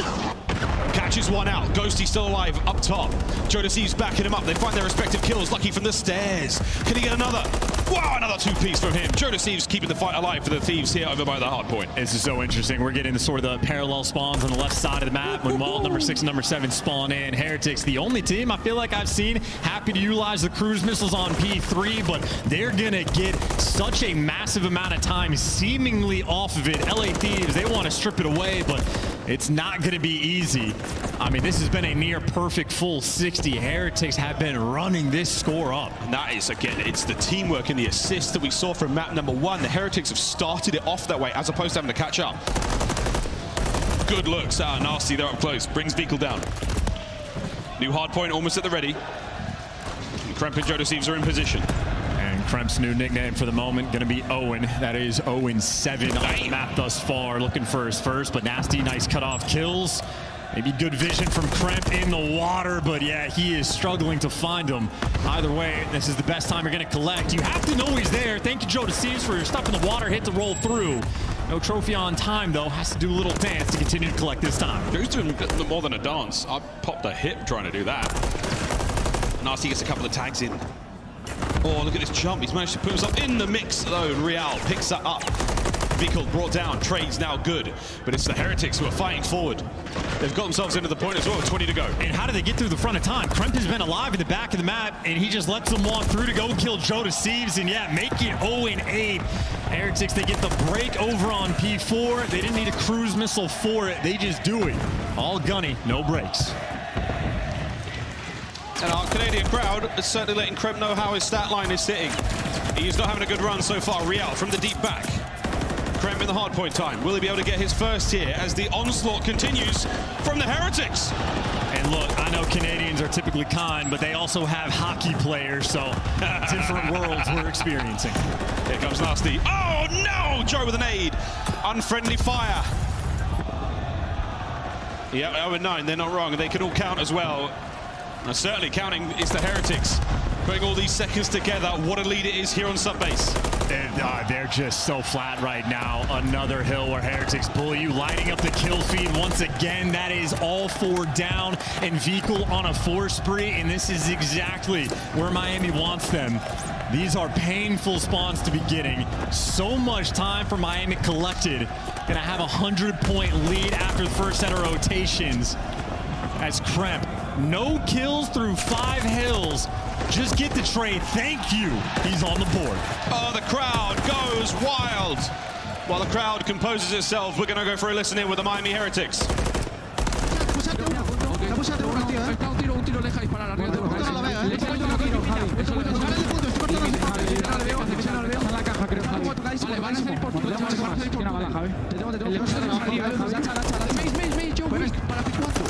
Catches one out. Ghosty still alive up top. Joe Deceives backing him up. They find their respective kills. Lucky from the stairs. Can he get another? Wow, another 2-piece from him. Joe Deceives keeping the fight alive for the Thieves here over by the hard point. This is so interesting. We're getting to sort of the parallel spawns on the left side of the map when Wall number 6 and number 7 spawn in. Heretics, the only team I feel like I've seen happy to utilize the cruise missiles on P3, but they're going to get such a massive amount of time seemingly off of it. LA Thieves, they want to strip it away, but It's not going to be easy. I mean, this has been a near perfect full 60. Heretics have been running this score up. And that is, again, it's the teamwork and the assist that we saw from map number 1. The Heretics have started it off that way as opposed to having to catch up. Good looks out of Nasty. They're up close. Brings Vehicle down. New hard point almost at the ready. And Kremp and Jodeceivs are in position. And Kremp's new nickname for the moment going to be Owen. That is Owen 7 on the map thus far. Looking for his first, but Nasty, nice cutoff kills. Maybe good vision from Kremp in the water, but yeah, he is struggling to find him. Either way, this is the best time you're going to collect. You have to know he's there. Thank you, Jodeceivs, for your stuff in the water. Hit to roll through. No trophy on time, though. Has to do a little dance to continue to collect this time. Who's doing more than a dance? I popped a hip trying to do that. Nasty gets a couple of tags in. Oh, look at this jump. He's managed to put himself in the mix, though. Real picks that up. Vehicle brought down. Trade's now good. But it's the Heretics who are fighting forward. They've got themselves into the point as well. 20 to go. And how do they get through the front of time? Kremp has been alive in the back of the map, and he just lets them walk through to go kill Jodeceivs. And yeah, make it 0-8. Heretics, they get the break over on P4. They didn't need a cruise missile for it. They just do it. All gunny, no breaks. And our Canadian crowd is certainly letting Kremp know how his stat line is sitting. He's not having a good run so far. Real from the deep back. Kremp in the hard point time. Will he be able to get his first here as the onslaught continues from the Heretics? And look, I know Canadians are typically kind, but they also have hockey players, so different worlds we're experiencing. Here comes Nasty. Oh no! Joe with an aid. Unfriendly fire. Yeah, 0-9. They're not wrong. They can all count as well. Now, certainly counting is the Heretics. Putting all these seconds together, what a lead it is here on Subbase. They're just so flat right now. Another hill where Heretics bully you, lighting up the kill feed once again. That is all 4 down, and Vehicle on a 4 spree, and this is exactly where Miami wants them. These are painful spawns to be getting. So much time for Miami collected. Gonna have a 100-point lead after the first set of rotations. As Kremp, no kills through 5 hills. Just get the trade. Thank you. He's on the board. Oh, the crowd goes wild. While the crowd composes itself, we're going to go for a listen in with the Miami Heretics. Un tiro, deja disparar arriba. Vale, van a salir por punto. Tiene bala, Javi. Para P4.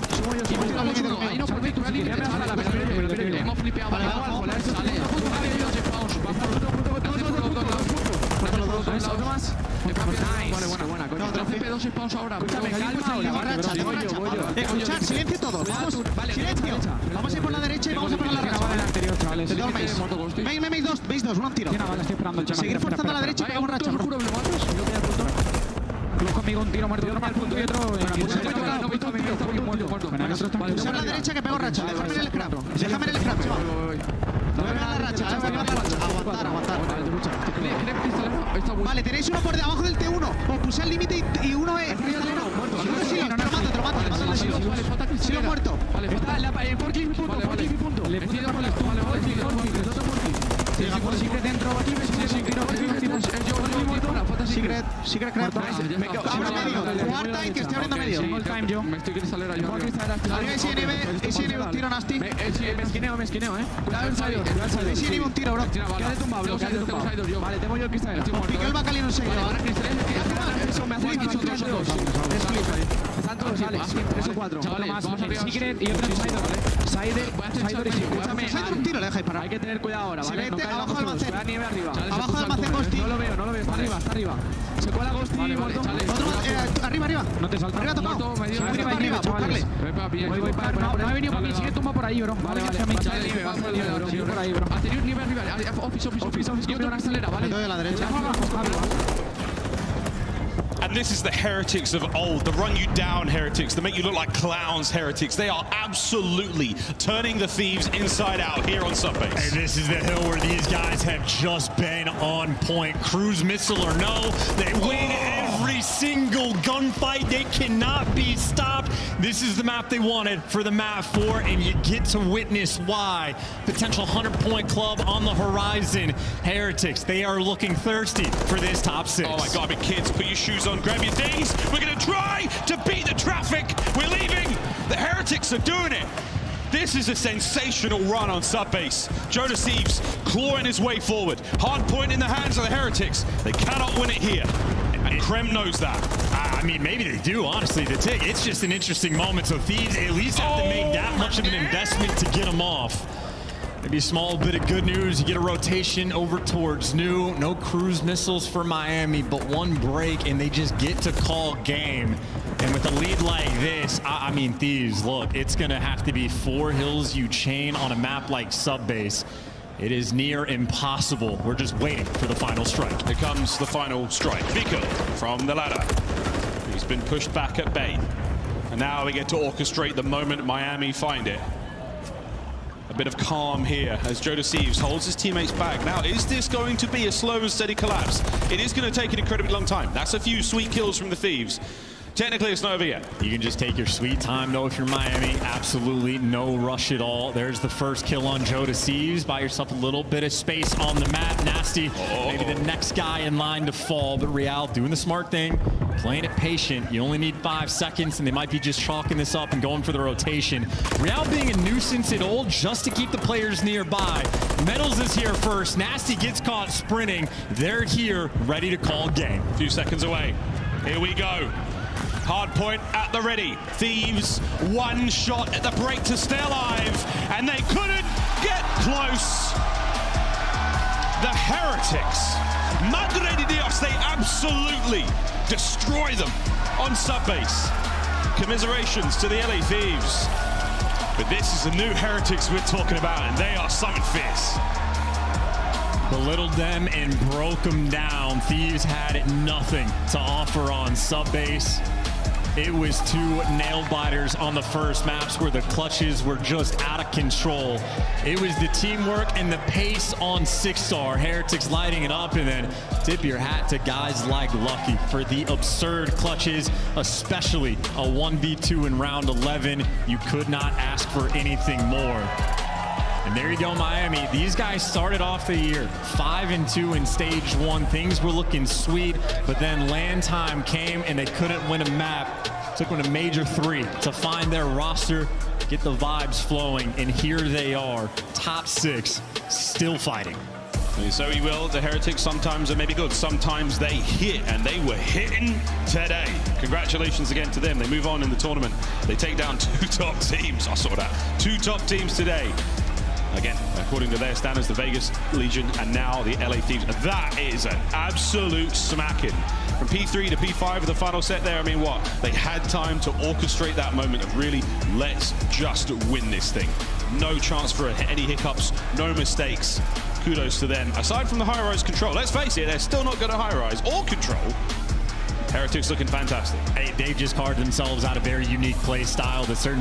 Ahí no por Víctor, hemos flipeado. Vale, Vale, buena, coño. P2 spawns ahora. Escuchad, silencio todos. Vamos, silencio. Vamos a ir por la derecha y vamos a por la racha. Veis dos, uno tiro. Seguir forzando a la derecha y pegamos racha, bro. Luego conmigo un tiro muerto, otro más punto y otro. Por la derecha que pego racha. Déjame en el scrap. Déjame en el scrap, chaval. Voy a pegar la racha, voy a pegar la racha. Aguantar. Vale, tenéis uno por debajo del T1. Os puse al límite y uno es. Te lo mato. Silo muerto. Vale, por clip punto. Le pido por el Secret dentro, aquí Secret crap. Ahora medio. Cuarta y que esté abriendo medio. Me estoy queriendo salir ayudar. Arriba SNB, un tiro nasty. Me esquineo, Cuidado SNB, un tiro, bro. Quédate tumbado, Vale, tengo yo el cristal. Pico el bacalino enseguida. Eso me hace están todos, vale. 3 o 4. Otro más, Secret y otro Sider y Secret. Sider un tiro, le deja disparar. Hay que tener cuidado ahora, ¿vale? No caiga abajo del almacén. nieve arriba. Abajo del almacén, Ghosti. No lo veo, está arriba. Se cuela Ghosti, muerto. Arriba. No te salta. Arriba tocado. Arriba, buscarle. Voy para. No he venido por mí, sigue tumba por ahí, bro. Vale. Sigue por ahí, bro. Ha tenido un nivel arriba. Office. Y otro escalera, ¿vale? De la derecha. And this is the Heretics of old, the run you down Heretics, the make you look like clowns Heretics. They are absolutely turning the thieves inside out here on Subbase. And this is the hill where these guys have just been on point. Cruise missile or no, they win every single gunfight. They cannot be stopped. This is the map they wanted for the map 4, and you get to witness why. Potential 100-point club on the horizon. Heretics, they are looking thirsty for this top 6. Oh my God, I mean, kids, put your shoes on, grab your things. We're gonna try to beat the traffic. We're leaving. The Heretics are doing it. This is a sensational run on Subbase. Jonas Eves clawing his way forward. Hard point in the hands of the Heretics. They cannot win it here. And Krem knows that. I mean, maybe they do, honestly. It's just an interesting moment, so Thieves at least have to make that much of an investment to get them off. Maybe a small bit of good news. You get a rotation over towards New. No cruise missiles for Miami, but one break, and they just get to call game. And with a lead like this, I mean, Thieves, look, it's going to have to be 4 hills you chain on a map like Subbase. It is near impossible. We're just waiting for the final strike. Here comes the final strike. Vico from the ladder. He's been pushed back at bay. And now we get to orchestrate the moment Miami find it. A bit of calm here as Jonas Eves holds his teammates back. Now, is this going to be a slow and steady collapse? It is going to take an incredibly long time. That's a few sweet kills from the Thieves. Technically, it's not over yet. You can just take your sweet time, though, if you're Miami. Absolutely no rush at all. There's the first kill on Jonas Eves. Buy yourself a little bit of space on the map. Nasty. Maybe the next guy in line to fall, but Real doing the smart thing, playing it patient. You only need 5 seconds, and they might be just chalking this up and going for the rotation. Real being a nuisance at all just to keep the players nearby. Metals is here first. Nasty gets caught sprinting. They're here, ready to call game. A few seconds away. Here we go. Hard point at the ready. Thieves, one shot at the break to stay alive, and they couldn't get close. The Heretics, Madre de Dios, they absolutely destroy them on Subbase. Commiserations to the LA Thieves. But this is the new Heretics we're talking about, and they are something fierce. Belittled them and broke them down. Thieves had nothing to offer on Subbase. It was 2 nail biters on the first maps where the clutches were just out of control. It was the teamwork and the pace on 6-star. Heretics lighting it up, and then tip your hat to guys like Lucky for the absurd clutches, especially a 1v2 in round 11. You could not ask for anything more. And there you go, Miami. These guys started off the year 5-2 in stage 1. Things were looking sweet, but then land time came and they couldn't win a map. Took them a major 3 to find their roster, get the vibes flowing, and here they are, top 6, still fighting. And so he will. The Heretics sometimes are maybe good, sometimes they hit, and they were hitting today. Congratulations again to them. They move on in the tournament. They take down 2 top teams. I saw that. 2 top teams today. Again, according to their standards, the Vegas Legion and now the LA Thieves. That is an absolute smacking. From P3 to P5 of the final set there, I mean, what? They had time to orchestrate that moment of really, let's just win this thing. No chance for any hiccups, no mistakes. Kudos to them. Aside from the high-rise control, let's face it, they're still not good at high-rise or control. Heretics looking fantastic. Hey, they've just carved themselves out a very unique play style that certain